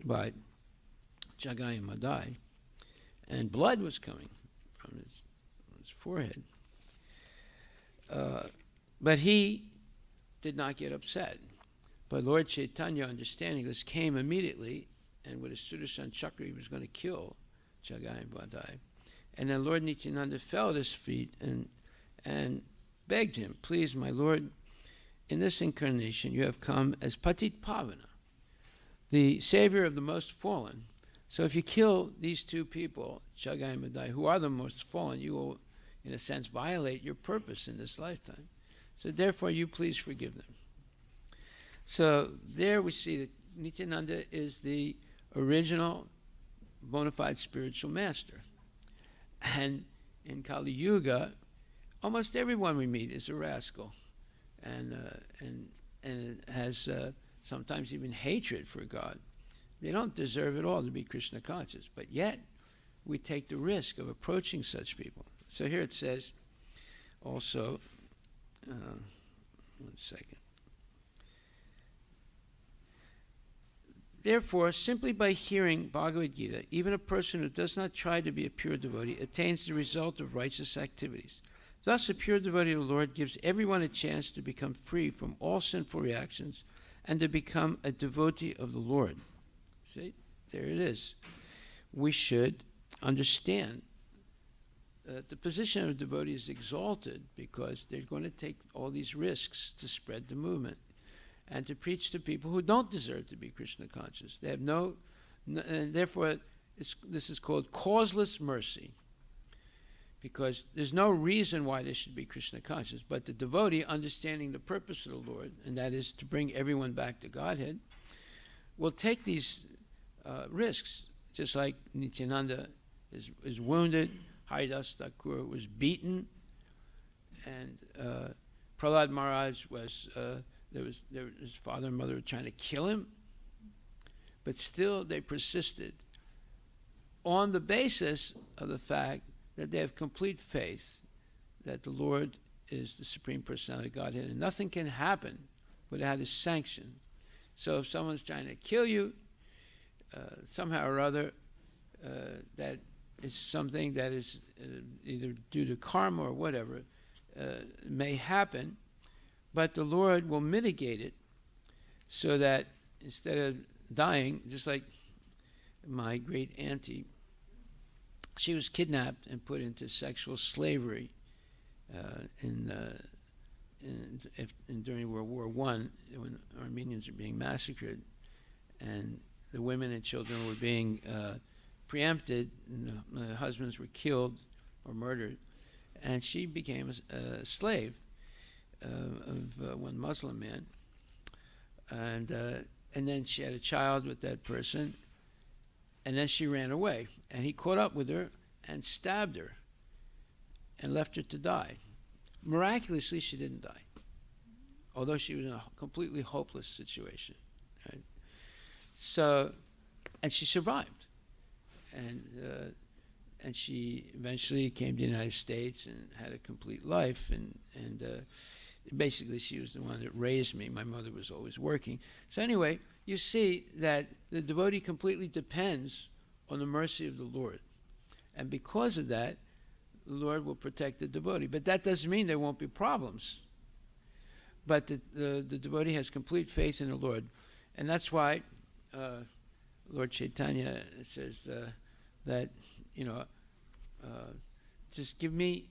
Speaker 1: by Jagai and Madai, and blood was coming from his forehead, but he did not get upset. But Lord Chaitanya, understanding this, came immediately, and with his Sudarshan Chakra, he was going to kill Jagai and Madai. And then Lord Nityananda fell at his feet and begged him, please, my Lord, in this incarnation you have come as Patit Pavana, the savior of the most fallen. So if you kill these two people, Jagai and Madai, who are the most fallen, you will, in a sense, violate your purpose in this lifetime. So therefore, you please forgive them. So there we see that Nityananda is the original bona fide spiritual master. And in Kali Yuga, almost everyone we meet is a rascal and has sometimes even hatred for God. They don't deserve at all to be Krishna conscious, but yet we take the risk of approaching such people. So here it says also, one second. Therefore, simply by hearing Bhagavad Gita, even a person who does not try to be a pure devotee attains the result of righteous activities. Thus, a pure devotee of the Lord gives everyone a chance to become free from all sinful reactions and to become a devotee of the Lord. See, there it is. We should understand that the position of a devotee is exalted because they're going to take all these risks to spread the movement and to preach to people who don't deserve to be Krishna conscious. They have and therefore this is called causeless mercy, because there's no reason why they should be Krishna conscious, but the devotee, understanding the purpose of the Lord, and that is to bring everyone back to Godhead, will take these risks, just like Nityananda is wounded, Haridas Thakur was beaten, and Prahlad Maharaj was his father and mother were trying to kill him, but still they persisted on the basis of the fact that they have complete faith that the Lord is the Supreme Personality of Godhead, and nothing can happen without his sanction. So if someone's trying to kill you, somehow or other, that is something that is either due to karma or whatever, may happen, but the Lord will mitigate it so that instead of dying, just like my great auntie, she was kidnapped and put into sexual slavery during World War I, when Armenians were being massacred, and the women and children were being preempted, and the husbands were killed or murdered, and she became a slave of one Muslim man, and then she had a child with that person, and then she ran away, and he caught up with her and stabbed her and left her to die. Miraculously, she didn't die, although she was in a completely hopeless situation. Right? So, and she survived, and she eventually came to the United States and had a complete life, and basically she was the one that raised me. My mother was always working. So anyway, you see that the devotee completely depends on the mercy of the Lord, and because of that, the Lord will protect the devotee. But that doesn't mean there won't be problems. But the devotee has complete faith in the Lord, and that's why Lord Chaitanya says that, just give me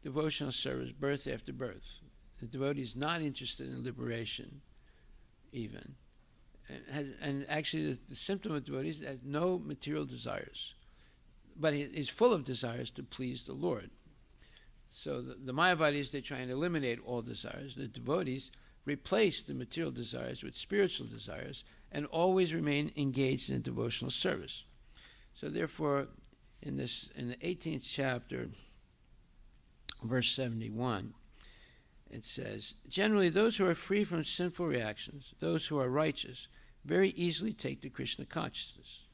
Speaker 1: devotional service birth after birth. The devotee is not interested in liberation, even. And actually, the symptom of devotee is has no material desires, but he is full of desires to please the Lord. So the Mayavadis, they try and eliminate all desires. The devotees replace the material desires with spiritual desires and always remain engaged in devotional service. So therefore, in the 18th chapter, verse 71, it says, generally those who are free from sinful reactions, those who are righteous, very easily take to Krishna consciousness.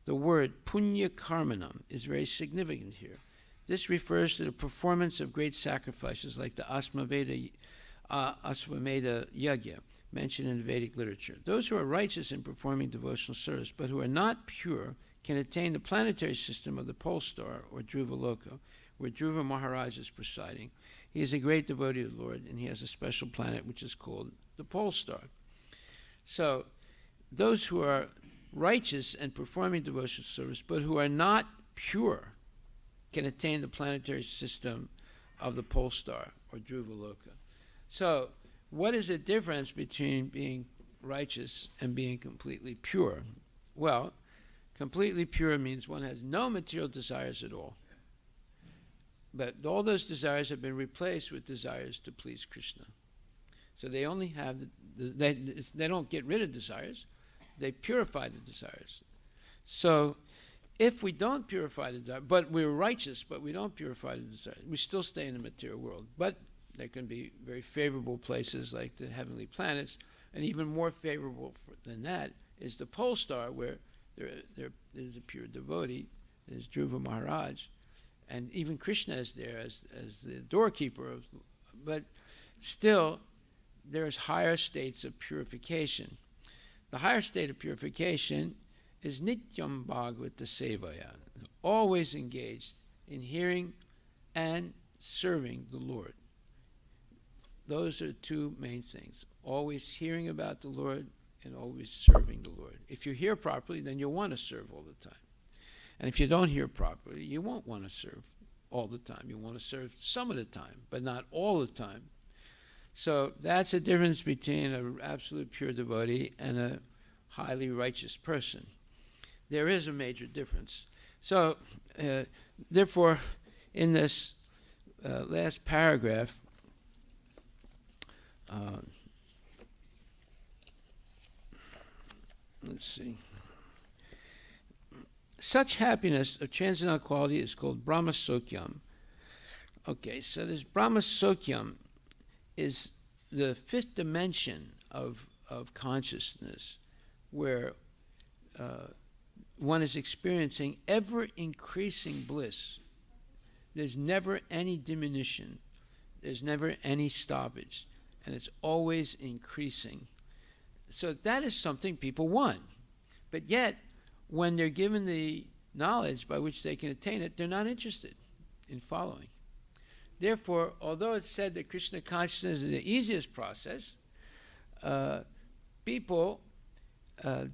Speaker 1: The word punya karmanam is very significant here. This refers to the performance of great sacrifices like the Asvamedha Yajna mentioned in the Vedic literature. Those who are righteous in performing devotional service but who are not pure can attain the planetary system of the pole star or Dhruva Loka, where Dhruva Maharaj is presiding. He is a great devotee of the Lord, and he has a special planet which is called the pole star. So those who are righteous and performing devotional service but who are not pure can attain the planetary system of the pole star or Dhruva Loka. So what is the difference between being righteous and being completely pure? Well, completely pure means one has no material desires at all. But all those desires have been replaced with desires to please Krishna. So they only have, they don't get rid of desires, they purify the desires. So if we don't purify the desire, but we're righteous, but we don't purify the desires, we still stay in the material world. But there can be very favorable places like the heavenly planets, and even more favorable than that is the pole star, where there is a pure devotee, there's Dhruva Maharaj, and even Krishna is there as the doorkeeper of, but still there's higher states of purification. The higher state of purification is Nityam Bhagavata Sevaya, always engaged in hearing and serving the Lord. Those are the two main things, always hearing about the Lord and always serving the Lord. If you hear properly, then you'll want to serve all the time. And if you don't hear properly, you won't want to serve all the time. You want to serve some of the time, but not all the time. So that's the difference between an absolute pure devotee and a highly righteous person. There is a major difference. So, therefore, in this last paragraph, let's see. Such happiness of transcendental quality is called Brahma Sokyam. Okay, so this Brahma Sokyam is the fifth dimension of consciousness, where one is experiencing ever-increasing bliss. There's never any diminution. There's never any stoppage. And it's always increasing. So that is something people want. But yet, when they're given the knowledge by which they can attain it, they're not interested in following. Therefore, although it's said that Krishna consciousness is the easiest process, people,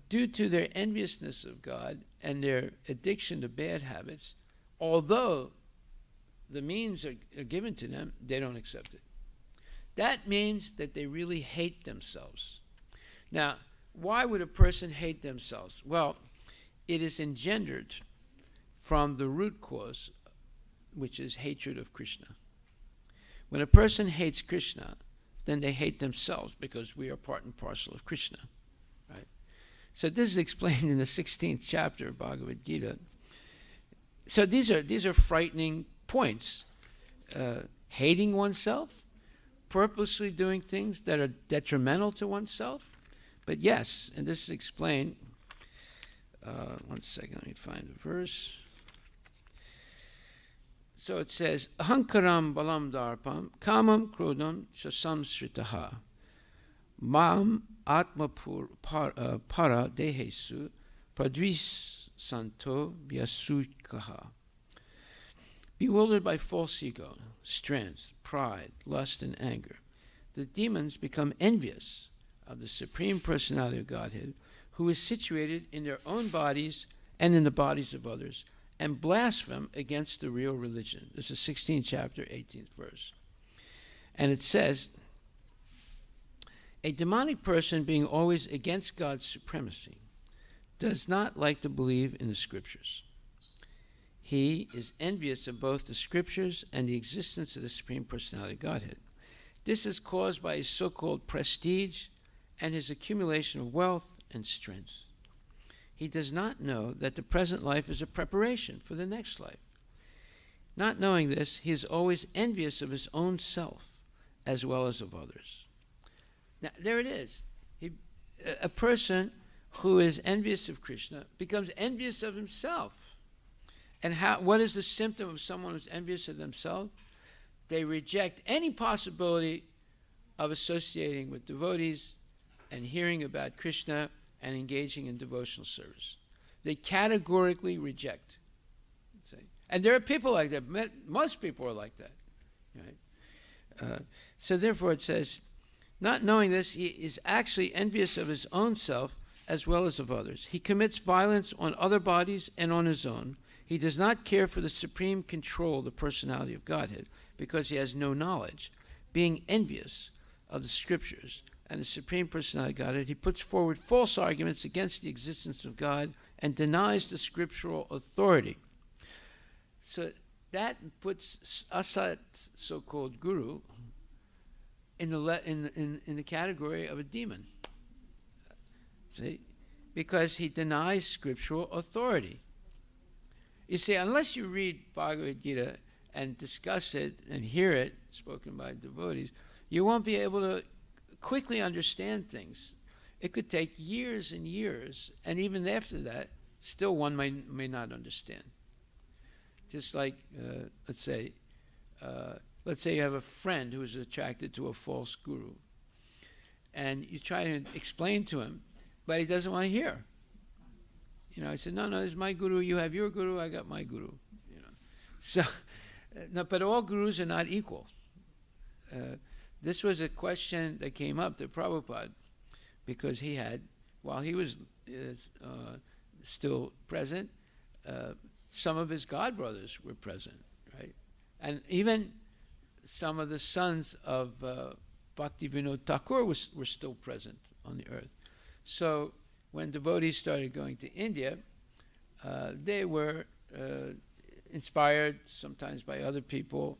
Speaker 1: due to their enviousness of God and their addiction to bad habits, although the means are given to them, they don't accept it. That means that they really hate themselves. Now, why would a person hate themselves? Well, it is engendered from the root cause, which is hatred of Krishna. When a person hates Krishna, then they hate themselves, because we are part and parcel of Krishna. Right? So this is explained in the 16th chapter of Bhagavad Gita. So these are frightening points. hating oneself, purposely doing things that are detrimental to oneself. But yes, and this is explained. One second, let me find the verse. So it says, Ahankaram balam darpam kamam krodam shasam sritaha mam atma para dehesu pradvis santo vyasukaha. Bewildered by false ego, strength, pride, lust, and anger, the demons become envious of the Supreme Personality of Godhead, who is situated in their own bodies and in the bodies of others, and blaspheme against the real religion. This is 16th chapter, 18th verse. And it says, a demonic person, being always against God's supremacy, does not like to believe in the scriptures. He is envious of both the scriptures and the existence of the Supreme Personality of Godhead. This is caused by his so-called prestige and his accumulation of wealth and strength. He does not know that the present life is a preparation for the next life. Not knowing this, he is always envious of his own self as well as of others. Now, there it is. A person who is envious of Krishna becomes envious of himself. And what is the symptom of someone who's envious of themselves? They reject any possibility of associating with devotees and hearing about Krishna and engaging in devotional service. They categorically reject. And there are people like that. Most people are like that. Right? So therefore it says, not knowing this, he is actually envious of his own self as well as of others. He commits violence on other bodies and on his own. He does not care for the supreme control of the personality of Godhead because he has no knowledge. Being envious of the scriptures and the Supreme Personality of Godhead, he puts forward false arguments against the existence of God and denies the scriptural authority. So that puts Asat, so-called guru, in the category of a demon. See? Because he denies scriptural authority. You see, unless you read Bhagavad Gita and discuss it and hear it spoken by devotees, you won't be able to quickly understand things. It could take years and years, and even after that, still one may not understand. Just like, let's say you have a friend who is attracted to a false guru, and you try to explain to him, but he doesn't want to hear. I said, no, this is my guru, you have your guru, I got my guru. So, no, but all gurus are not equal. This was a question that came up to Prabhupada because he had, while he was still present, some of his godbrothers were present, right? And even some of the sons of Bhaktivinoda Thakur were still present on the earth. So when devotees started going to India, they were inspired sometimes by other people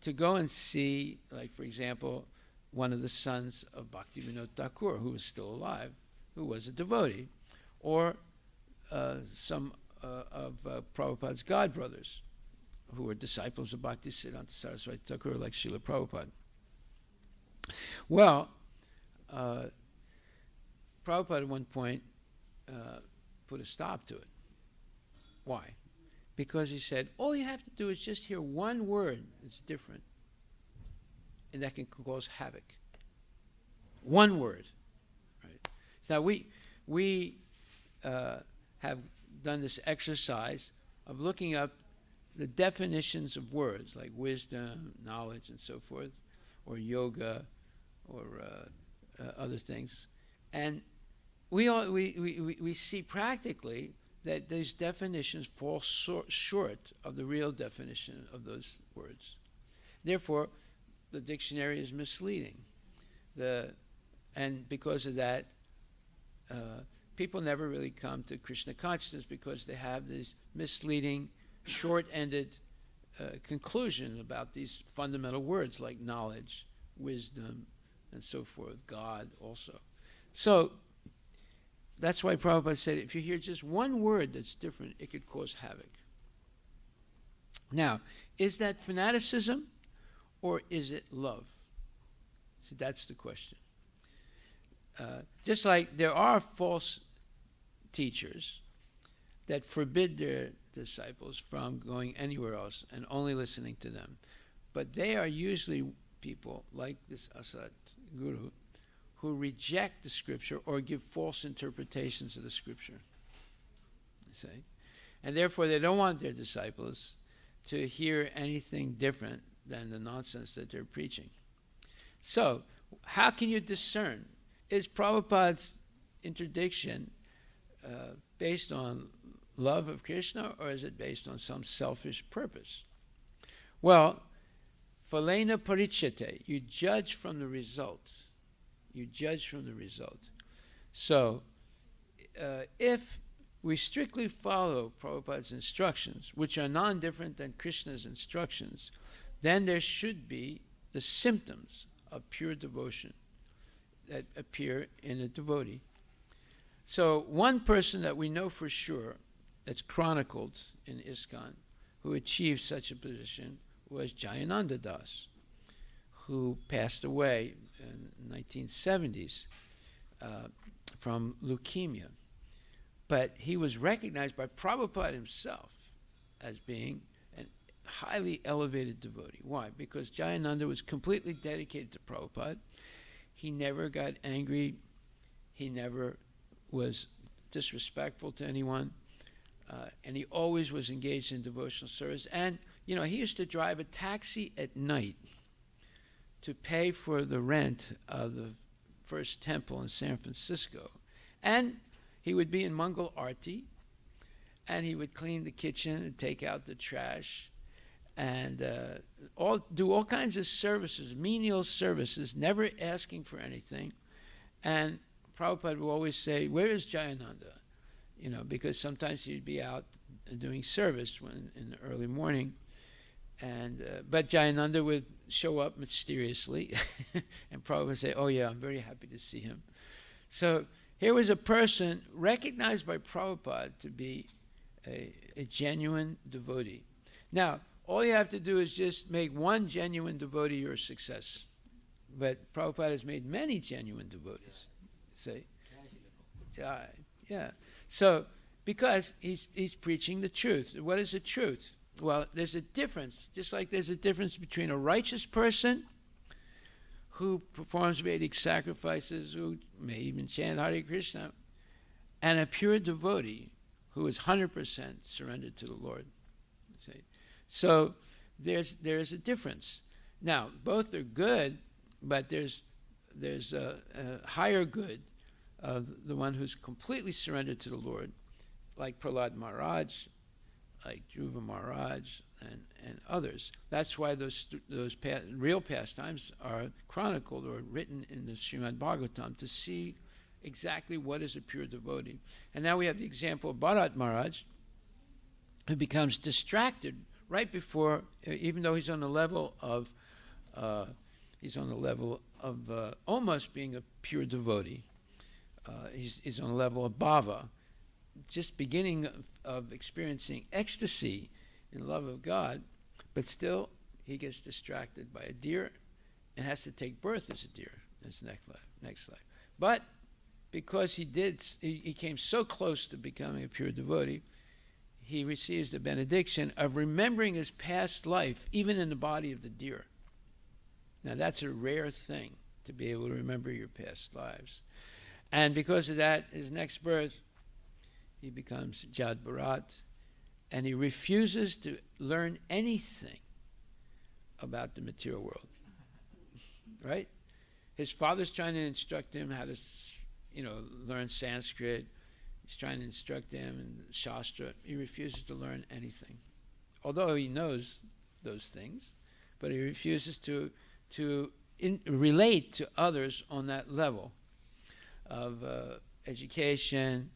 Speaker 1: to go and see, like, for example, one of the sons of Bhaktivinoda Thakur, who was still alive, who was a devotee, or some of Prabhupada's godbrothers, who were disciples of Bhaktisiddhanta Saraswati Thakur, like Srila Prabhupada. Well, Prabhupada at one point put a stop to it. Why? Because he said, all you have to do is just hear one word that's different, and that can cause havoc. One word. Right? So we have done this exercise of looking up the definitions of words, like wisdom, knowledge, and so forth, or yoga, or other things. And we see practically that these definitions fall short of the real definition of those words. Therefore, the dictionary is misleading. And because of that, people never really come to Krishna consciousness because they have these misleading, short-ended conclusions about these fundamental words like knowledge, wisdom, and so forth, God also. So that's why Prabhupada said if you hear just one word that's different, it could cause havoc. Now, is that fanaticism? or is it love? See, that's the question. Just like there are false teachers that forbid their disciples from going anywhere else and only listening to them. But they are usually people like this Asat Guru who reject the scripture or give false interpretations of the scripture. You see? And therefore they don't want their disciples to hear anything different than the nonsense that they're preaching. So, how can you discern? Is Prabhupada's interdiction based on love of Krishna, or is it based on some selfish purpose? Well, phalena parichete, you judge from the result. You judge from the result. So, if we strictly follow Prabhupada's instructions, which are non-different than Krishna's instructions, then there should be the symptoms of pure devotion that appear in a devotee. So one person that we know for sure, that's chronicled in ISKCON, who achieved such a position was Jayananda Das, who passed away in the 1970s from leukemia. But he was recognized by Prabhupada himself as being a highly elevated devotee. Why? Because Jayananda was completely dedicated to Prabhupada. He never got angry. He never was disrespectful to anyone. And he always was engaged in devotional service. And, you know, he used to drive a taxi at night to pay for the rent of the first temple in San Francisco. And he would be in Mangala Aarti, and he would clean the kitchen and take out the trash and do all kinds of services, menial services, never asking for anything. And Prabhupada would always say, "Where is Jayananda?" You know, because sometimes he'd be out doing service in the early morning, and but Jayananda would show up mysteriously, and Prabhupada would say, "Oh yeah, I'm very happy to see him." So here was a person recognized by Prabhupada to be a genuine devotee. Now, all you have to do is just make one genuine devotee your success. But Prabhupada has made many genuine devotees. See? Yeah. So, because he's preaching the truth. What is the truth? Well, there's a difference, just like there's a difference between a righteous person who performs Vedic sacrifices, who may even chant Hare Krishna, and a pure devotee who is 100% surrendered to the Lord. See? So there's a difference. Now, both are good, but there's a higher good of the one who's completely surrendered to the Lord, like Prahlad Maharaj, like Dhruva Maharaj, and others. That's why those real pastimes are chronicled or written in the Srimad Bhagavatam to see exactly what is a pure devotee. And now we have the example of Bharat Maharaj, who becomes distracted right before, even though he's on the level of almost being a pure devotee. He's on the level of bhava, just beginning of experiencing ecstasy in love of God, but still he gets distracted by a deer and has to take birth as a deer in his next life. But because he came so close to becoming a pure devotee, he receives the benediction of remembering his past life, even in the body of the deer. Now that's a rare thing, to be able to remember your past lives. And because of that, his next birth, he becomes Jad Bharat, and he refuses to learn anything about the material world. Right? His father's trying to instruct him how to, learn Sanskrit. He's trying to instruct him in Shastra. He refuses to learn anything. Although he knows those things, but he refuses to relate to others on that level of education,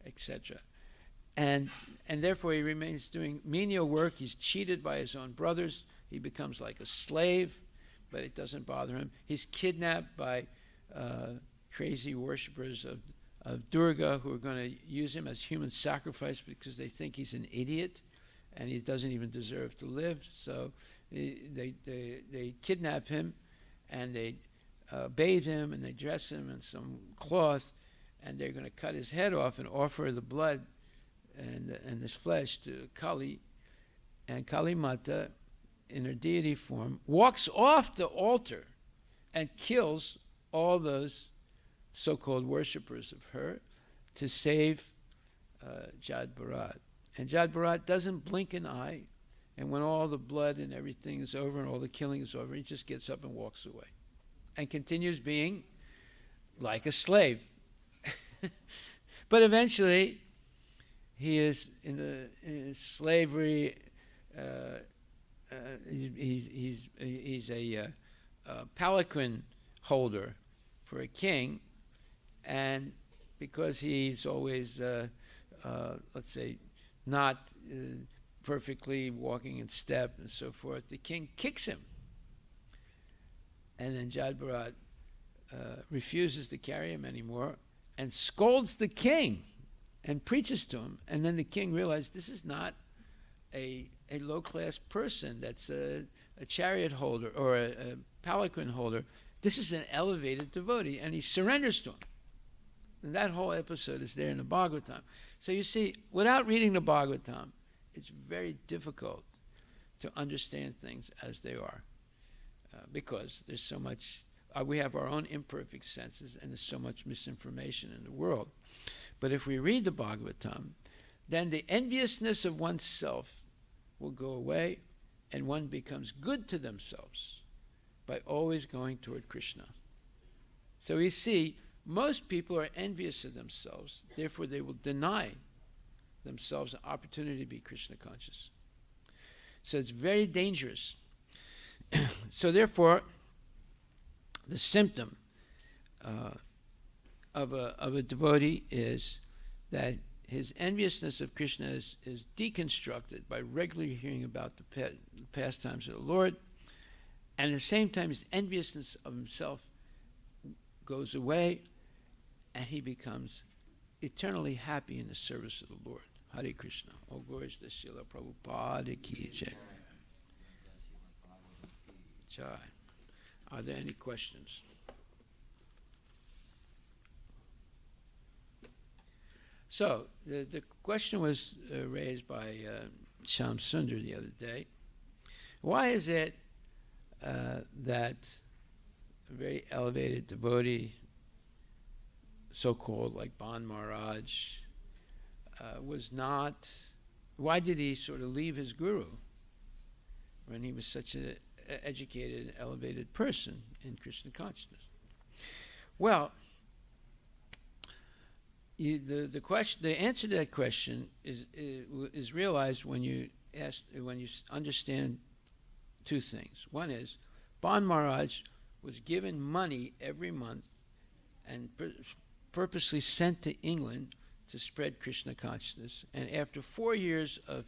Speaker 1: etc. And therefore he remains doing menial work. He's cheated by his own brothers. He becomes like a slave, but it doesn't bother him. He's kidnapped by crazy worshippers of Durga, who are going to use him as human sacrifice because they think he's an idiot and he doesn't even deserve to live. So they kidnap him, and they bathe him, and they dress him in some cloth, and they're going to cut his head off and offer the blood and his flesh to Kali. And Kali Mata, in her deity form, walks off the altar and kills all those so-called worshippers of her to save Jad Bharat. And Jad Bharat doesn't blink an eye, and when all the blood and everything is over and all the killing is over, he just gets up and walks away and continues being like a slave. But eventually, he is in slavery. He's a palanquin holder for a king, and because he's always, let's say, not perfectly walking in step and so forth, the king kicks him. And then Jad Bharat refuses to carry him anymore and scolds the king and preaches to him. And then the king realized this is not a low-class person that's a chariot holder or a palanquin holder. This is an elevated devotee, and he surrenders to him. And that whole episode is there in the Bhagavatam. So you see, without reading the Bhagavatam, it's very difficult to understand things as they are, because there's so much, we have our own imperfect senses, and there's so much misinformation in the world. But if we read the Bhagavatam, then the enviousness of oneself will go away, and one becomes good to themselves by always going toward Krishna. So we see, most people are envious of themselves, therefore they will deny themselves an opportunity to be Krishna conscious. So it's very dangerous. So therefore, the symptom of a devotee is that his enviousness of Krishna is deconstructed by regularly hearing about the pastimes of the Lord, and at the same time his enviousness of himself goes away, and he becomes eternally happy in the service of the Lord. Hare Krishna. All glories to Srila Prabhupada ki jai. Jai. Are there any questions? So, the question was raised by Shyam Sundar the other day. Why is it that a very elevated devotee, so-called like Ban Maharaj, was not, why did he sort of leave his guru when he was such an educated, elevated person in Krishna consciousness? Well, the answer to that question is realized when you understand two things. One is, Ban Maharaj was given money every month and purposely sent to England to spread Krishna consciousness. And after 4 years of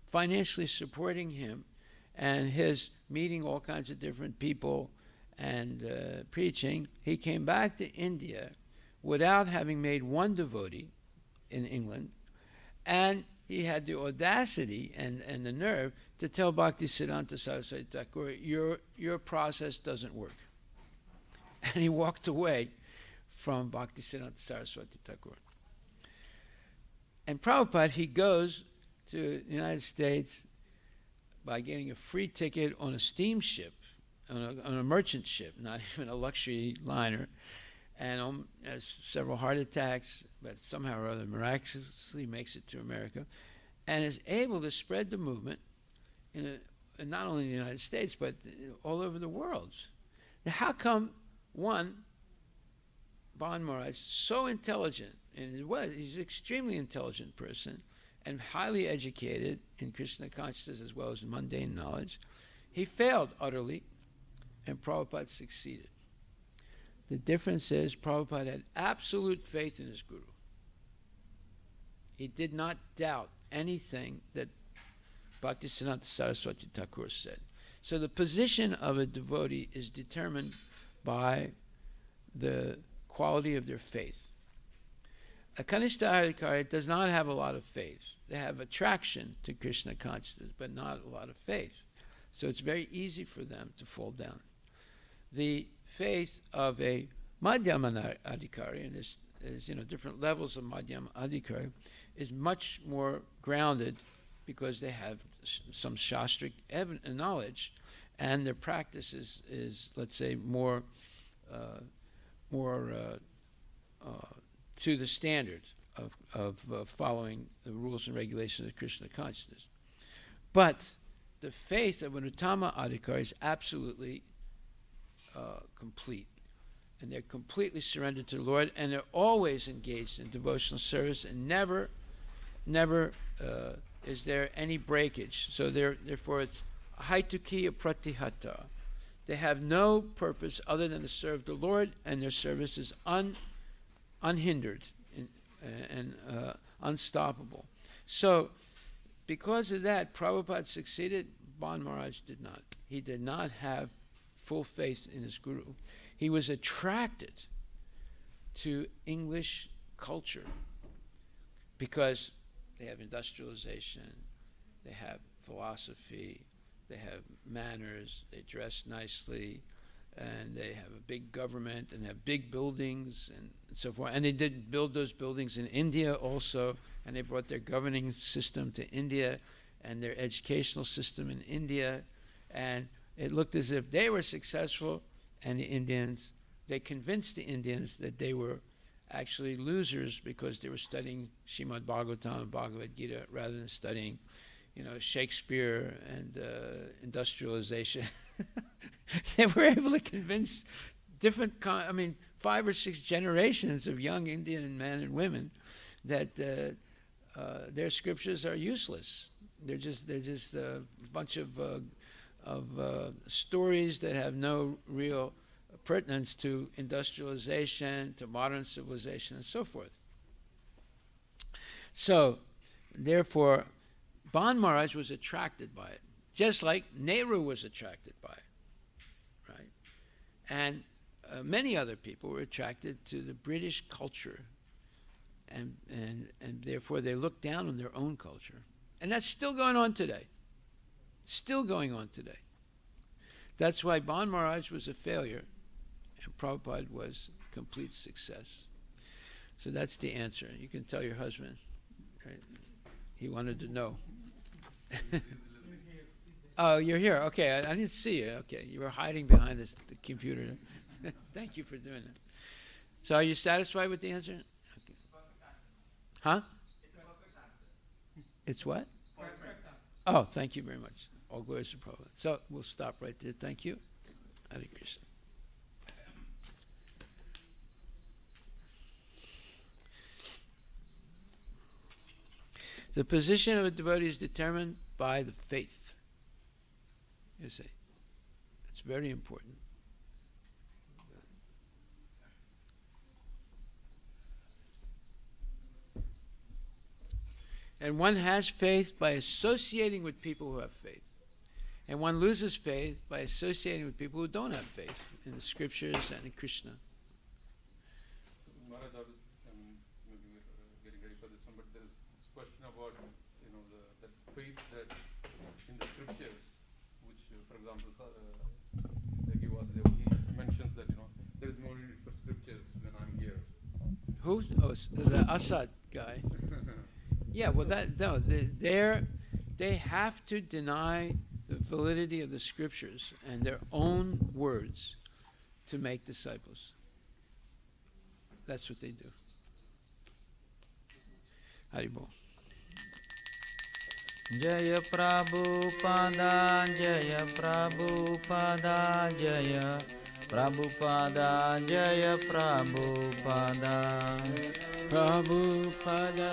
Speaker 1: financially supporting him and his meeting all kinds of different people and preaching, he came back to India without having made one devotee in England, and he had the audacity and the nerve to tell Bhaktisiddhanta Saraswati Thakur, your process doesn't work. And he walked away from Bhaktisiddhanta Saraswati Thakur. And Prabhupada, he goes to the United States by getting a free ticket on a steamship, on a merchant ship, not even a luxury liner, and has several heart attacks, but somehow or other miraculously makes it to America, and is able to spread the movement and not only in the United States, but all over the world. Now, how come one, Ban Maharaj, so intelligent, and he's an extremely intelligent person, and highly educated in Krishna consciousness as well as mundane knowledge, he failed utterly, and Prabhupada succeeded? The difference is Prabhupada had absolute faith in his guru. He did not doubt anything that Bhaktisiddhanta Saraswati Thakur said. So the position of a devotee is determined by the quality of their faith. a Kanishta Adhikari does not have a lot of faith. They have attraction to Krishna consciousness, but not a lot of faith. So it's very easy for them to fall down. The faith of a Madhyama Adhikari, and there's different levels of Madhyama Adhikari, is much more grounded because they have some shastric knowledge, and their practice is let's say, more to the standard of following the rules and regulations of Krishna consciousness. But the faith of an Uttama Adhikari is absolutely complete. And they're completely surrendered to the Lord, and they're always engaged in devotional service, and never is there any breakage. So therefore it's haitukiya pratihata. They have no purpose other than to serve the Lord, and their service is unhindered and unstoppable. So because of that, Prabhupada succeeded, Ban Maharaj did not. He did not have full faith in his guru. He was attracted to English culture because they have industrialization, they have philosophy, they have manners, they dress nicely, and they have a big government and have big buildings and so forth. And they did build those buildings in India also, and they brought their governing system to India and their educational system in India, and it looked as if they were successful, and the Indians, they convinced the Indians that they were actually losers because they were studying Srimad Bhagavatam and Bhagavad Gita rather than studying, Shakespeare and industrialization. They were able to convince 5 or 6 generations of young Indian men and women that their scriptures are useless. They're just a bunch of stories that have no real pertinence to industrialization, to modern civilization, and so forth. So, therefore, Ban Maharaj was attracted by it, just like Nehru was attracted by it, right? And many other people were attracted to the British culture, and therefore they looked down on their own culture. And that's still going on today. Still going on today. That's why Ban Maharaj was a failure and Prabhupada was complete success. So that's the answer. You can tell your husband. Right? He wanted to know. Oh, you're here. Okay, I didn't see you. Okay, you were hiding behind the computer. Thank you for doing that. So are you satisfied with the answer? Okay. Huh? It's what? Oh, thank you very much. All glories to Prabhupada. So we'll stop right there. Thank you. Hare Krishna. The position of a devotee is determined by the faith. You see, it's very important. And one has faith by associating with people who have faith. And one loses faith by associating with people who don't have faith in the scriptures and in Krishna.
Speaker 4: Maharaj, I was maybe getting ready for this one, but there is this question about that faith that in the scriptures, which, for example, he mentions that there is no need for scriptures when I'm here.
Speaker 1: Who? Oh, the Assad guy. Yeah, well, they have to deny the validity of the scriptures and their own words to make disciples. That's what they do. Haribol.
Speaker 5: Jaya Prabhupada, Jaya Prabhupada, Jaya Prabhupada, Jaya Prabhupada.
Speaker 1: Prabhupada,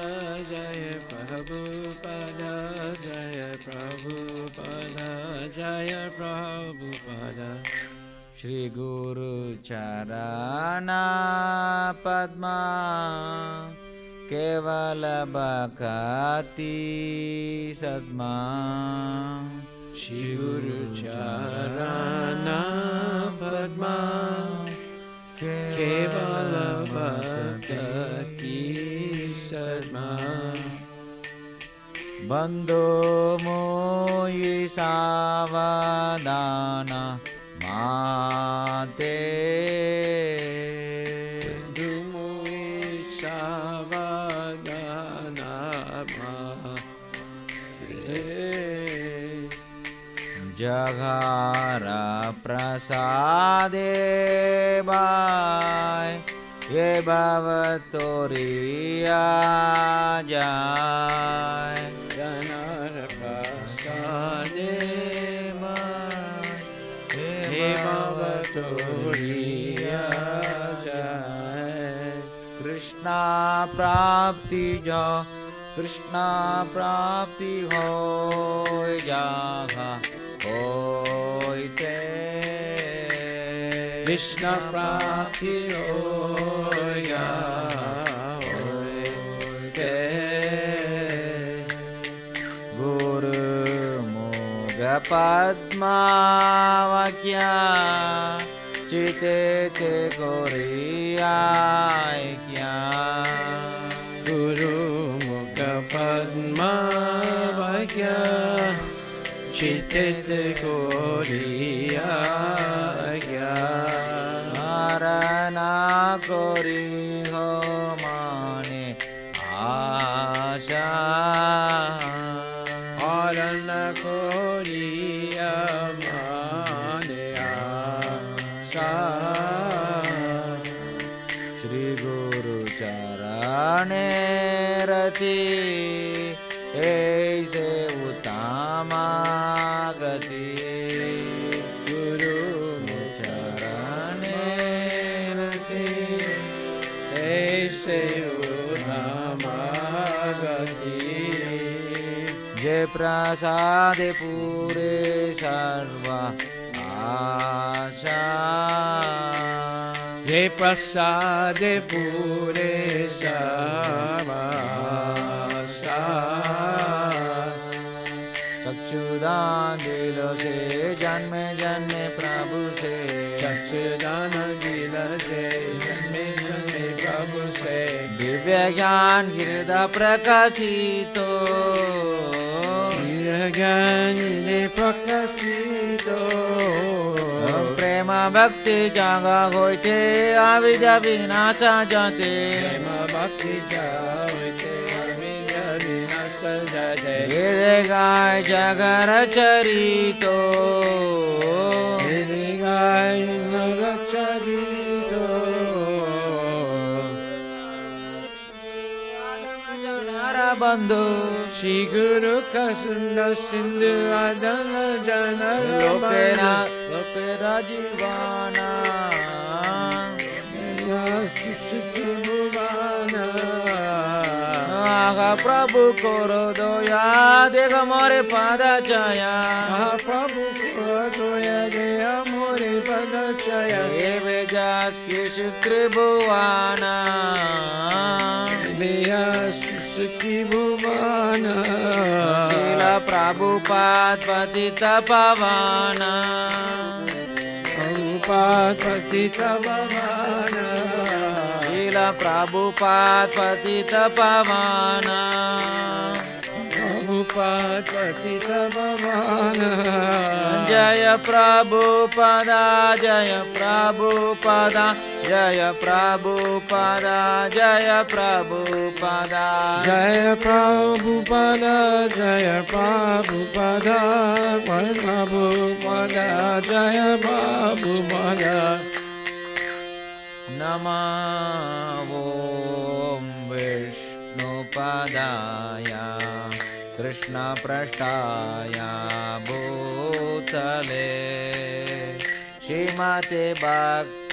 Speaker 1: Jaya Prabhupada, Jaya Prabhupada, Jaya Prabhupada.
Speaker 5: Shri Guru Charana Padma Kevala Bhakati Sadma.
Speaker 1: Shri Guru Charana Padma Kevala Bhakati
Speaker 5: बंधो मोहि सावधान माते जघारा प्रसादे bye ये भवतोरिया जाय
Speaker 1: जनर प्रसादे हे भवतोरिया जाय
Speaker 5: कृष्णा प्राप्ति जो कृष्णा प्राप्ति हो जागा होइते
Speaker 1: कृष्ण प्राप्ति होया होइते
Speaker 5: गुरुमुख पद्मावज्ञा चिते ते गोरियाय क्या
Speaker 1: गुरुमुख पद्मावज्ञा चित्त गोरिया
Speaker 5: धारणा कोरी हो माने आशा
Speaker 1: हरण कोरिया माने आशा
Speaker 5: श्री गुरु चरणे रति ऐसे उत्तमा गति
Speaker 1: गुरु
Speaker 5: चरणे रति
Speaker 1: ऐसे उदामागति
Speaker 5: जय प्रसाद पूरे सर्व आशा
Speaker 1: ये प्रसाद पूरे समासा
Speaker 5: चक्षुदान दिलो से जन्मे जन्मे प्रभु से
Speaker 1: चक्षुदान दिल से जन्मे जन्मे प्रभु से
Speaker 5: दिव्य ज्ञान हृदय प्रकाशितो
Speaker 1: ज्ञान प्रकाशितो
Speaker 5: प्रेम भक्ति जागा होते अविद्या विनाशा जाते
Speaker 1: प्रेम भक्ति जाते अविद्या विनाश जाते
Speaker 5: हृदय गाय जगर चरितो
Speaker 1: हृदय गाय नर चरितो
Speaker 5: बंधु
Speaker 1: श्री गुरु का सुंदर सिंधु आदन जनर
Speaker 5: लोकेरा जीवाना
Speaker 1: सुखुवाना
Speaker 5: आगा प्रभु कोरो दोया देख मोरे पादा छाया
Speaker 1: प्रभु को दोया दया मोरे पद छाया
Speaker 5: हे वेजास किश त्रिभुवाना
Speaker 1: बेया सुखी भुवाना
Speaker 5: शीला प्रभुपाद पतित पावाना
Speaker 1: प्रभुपाद पतित पावाना
Speaker 5: शीला प्रभुपाद पतित पावाना
Speaker 1: प्रभुपाद पतित पावाना
Speaker 5: जय प्रभुपदा जय प्रभुपदा जय प्रभुपदा जय प्रभुपदा
Speaker 1: जय प्रभुपदा जय प्रभुपदा प्रभुपदा जय प्रभुपदा
Speaker 5: नमो विष्णुपदाय कृष्णपृष्ठाय भूतले श्रीमते भक्तिवेदान्त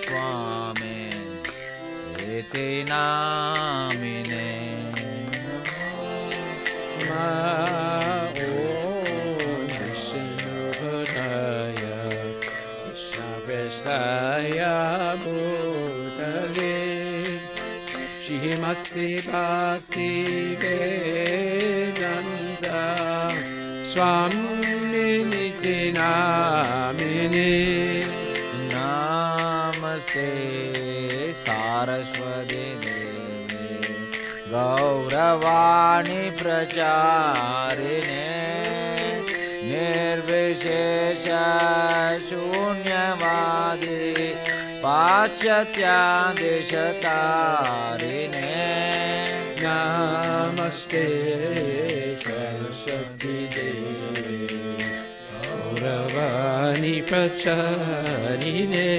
Speaker 5: स्वामी इति नामिने
Speaker 1: Shrimati Bhakti Vedanta Swami Niti Namini
Speaker 5: Namaste Saraswati Devi Gaura वाणी प्रचारिणे निर्विशेष शून्यवादी पाश्चात्यादिशतारिणे
Speaker 1: Namaste Saraswati Devi Gauravani Pracharine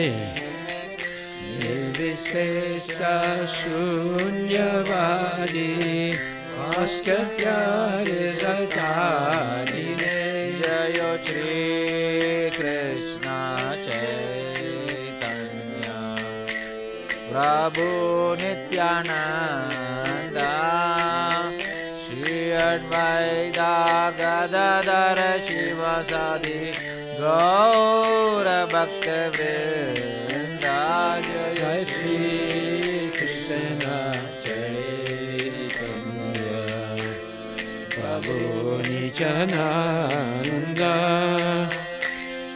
Speaker 1: Nirvishesha Shunyavadi Paschatyarisacharine
Speaker 5: Jayo Shri Krishna Chaitanya Prabhu Nityananda Shri Advaita Gadadhara Shivasadi Gaura Bhakta Vrinda
Speaker 1: Jai Shri Krishna Chaitanya Prabhu Nityananda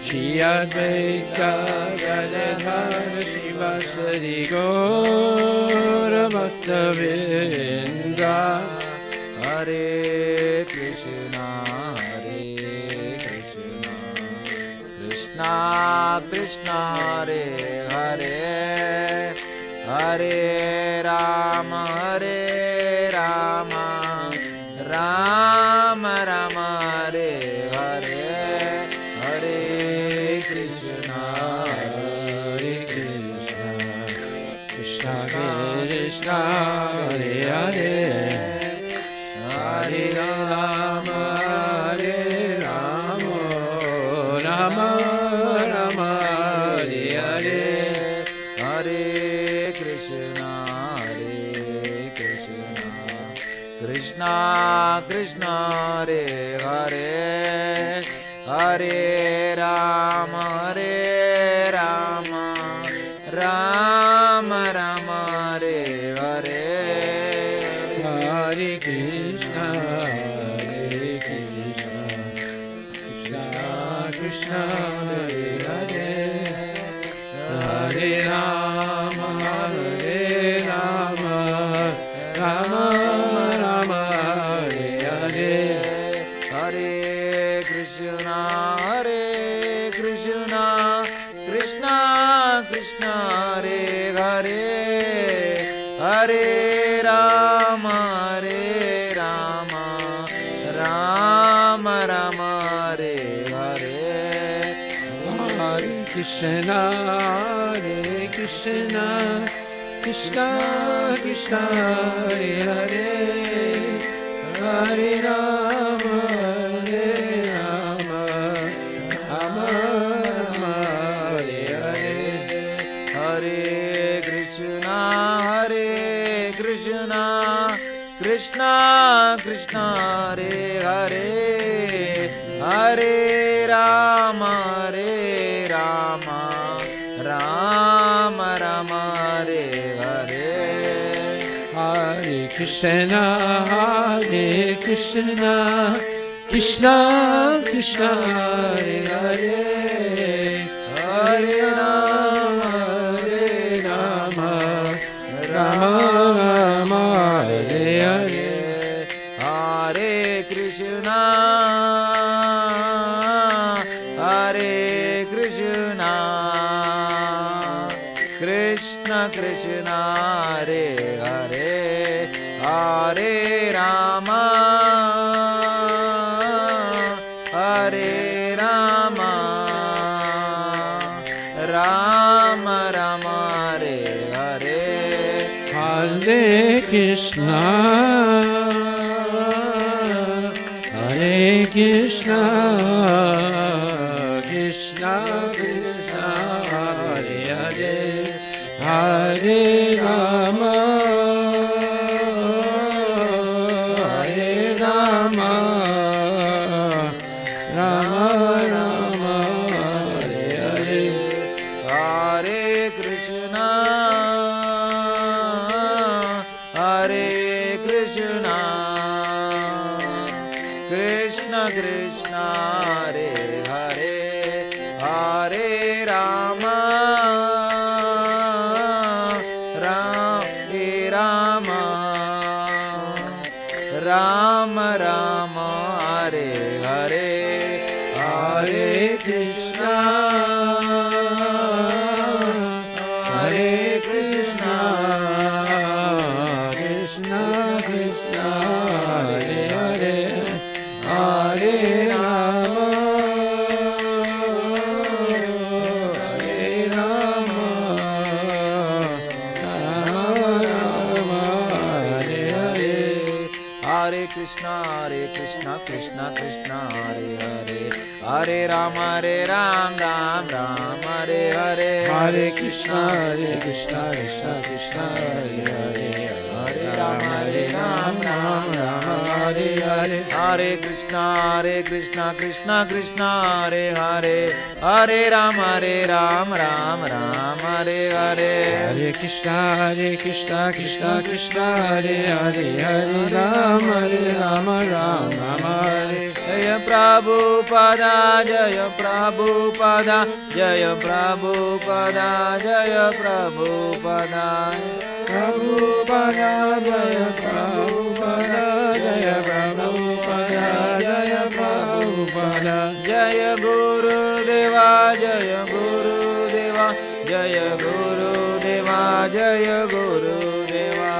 Speaker 1: Shri Advaita Gadadhara Shivasadi Gaura Bhakta Vrinda
Speaker 5: Hare Krishna Krishna Krishna Hare Hare Hare Rama Rama Rama Hare Hare Hare Krishna
Speaker 1: Krishna Krishna Hare Hare Hare Rama Rama Rama Hare Hare
Speaker 5: Hare Krishna Krishna Krishna Hare Hare Hare Rama Rama Rama Hare Hare
Speaker 1: Hare Krishna Krishna Krishna Hare Hare Hare Rama Rama Rama Hare Hare
Speaker 5: Hare Krishna Krishna Krishna Hare Hare Hare Rama Rama Rama Hare Hare
Speaker 1: Hare Krishna Krishna Krishna Hare Hare Hare Rama Rama Rama Hare Hare
Speaker 5: Hare Krishna Krishna Krishna Hare Hare Hare Rama Rama Rama Hare Hare
Speaker 1: Hare Krishna Krishna Krishna Hare Hare Hare Rama Rama Hare Hare
Speaker 5: Hare Krishna Krishna Krishna Hare Hare Hare Rama Rama Rama Hare Hare
Speaker 1: Hare Krishna Krishna Krishna Hare Hare Hare Rama Rama Rama Hare Hare
Speaker 5: Hare Krishna Krishna Krishna Hare Hare Hare Rama Krishna Krishna Hare Hare, Hare Ram Ram Ram Hare Hare,
Speaker 1: Hare Krishna Krishna Krishna Hare Hare,
Speaker 5: Hare Ram Ram Ram
Speaker 1: Hare Hare.
Speaker 5: Hare Krishna Krishna Krishna Hare Hare, Hare Ram Ram Ram Hare Hare,
Speaker 1: Hare Krishna Krishna Krishna Hare Hare, Hare Ram Ram Hare.
Speaker 5: Jaya Prabhupada, Jaya Prabhupada, Jaya Prabhupada, Jaya Prabhupada,
Speaker 1: Prabhupada, Jaya Prabhupada, Jaya Prabhupada, Jaya Prabhupada.
Speaker 5: Jaya Guru Deva, Jaya Guru Deva, Jaya Guru Deva, Jaya Guru Deva,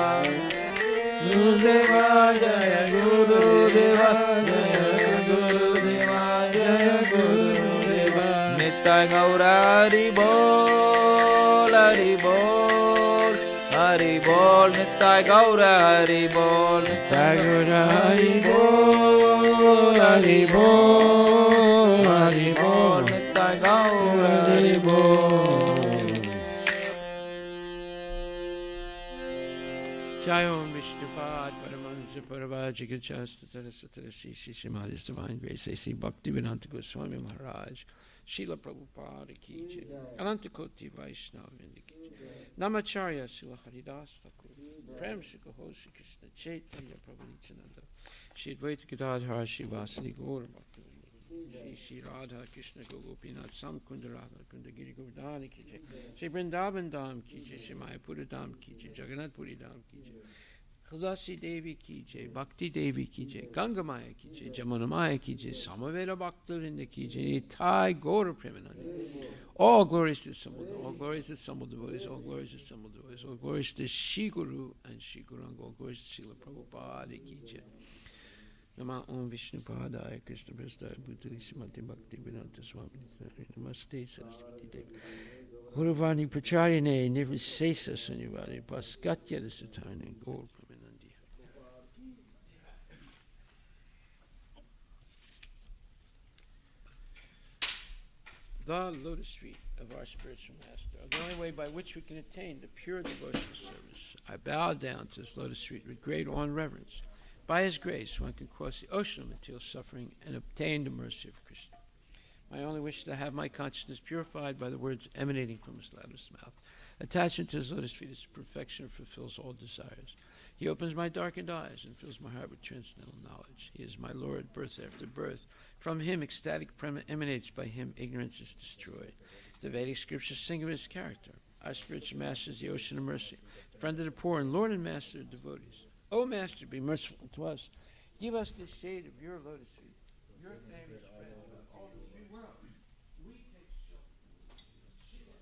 Speaker 5: Guru Deva, Jaya Guru Deva, Jaya Guru Deva, Jaya Guru Deva. Nitai Gaura Hari Bol, Hari Bol, Hari Bol. Nitai Gaura Hari Bol, Nitai Gaura Hari Bol, Hari Bol, Hari Bol. Nitai Gaura Hari Bol.
Speaker 1: Jai Om Vishnupad Paramahansa Paravajikachasta Saraswati Shri His Divine Grace A.C. Bhaktivedanta Goswami Maharaj Srila Prabhupada Ki Jai Ananta Koti Vaishnava Vrinda Ki Jai Namacharya Srila Haridas Thakur Prem Shri Kaho Shri Krishna Chaitanya Prabhu Nityananda Shri Advaita Gadadhara Shri Vasadi Gaura Bhaktivinoda Shri Radha Krishna Gopinath Sam Kunda Radha Kunda Giri Govardhana Ki Jai Shri Vrindavan Dham Ki Jai Shri Mayapura Dham Ki Jai Jagannath Puri Dham Ki Jai Tulasi Devi Ki Jai Bhakti Devi Ki Jai Ganga Maya Ki Jai Jamuna Maya Ki Jai Samaveda Bhaktivinoda Ki Jai Nitai Gaura Premanandi. All glories to Samudra, all glories to Samudra devotees, all glories to Samudra devotees, all glories to Shri Guru and Shri Guranga, all glories to Srila Prabhupada Ki Jai. Nama Om Vishnu Padaya Krishna Prasthaya Bhutali Srimati Bhakti Vedanta Swami Namaste Saraswati Devi Guruvani Pracharine Nirvisesa Sunyavadi Paskatya Dasatane Gaur Pramanandi. The lotus feet of our spiritual master are the only way by which we can attain the pure devotional service. I bow down to this lotus feet with great awe and reverence. By his grace, one can cross the ocean of material suffering and obtain the mercy of Krishna. My only wish is to have my consciousness purified by the words emanating from his lotus mouth. Attachment to his lotus feet is perfection, fulfills all desires. He opens my darkened eyes and fills my heart with transcendental knowledge. He is my Lord, birth after birth. From him, ecstatic prema emanates. By him, ignorance is destroyed. The Vedic scriptures sing of his character. Our spiritual master is the ocean of mercy, friend of the poor, and Lord and master of devotees. O Master, be merciful to us. Give us the shade of your lotus feet. Your name is spread over all the free world. We take shelter.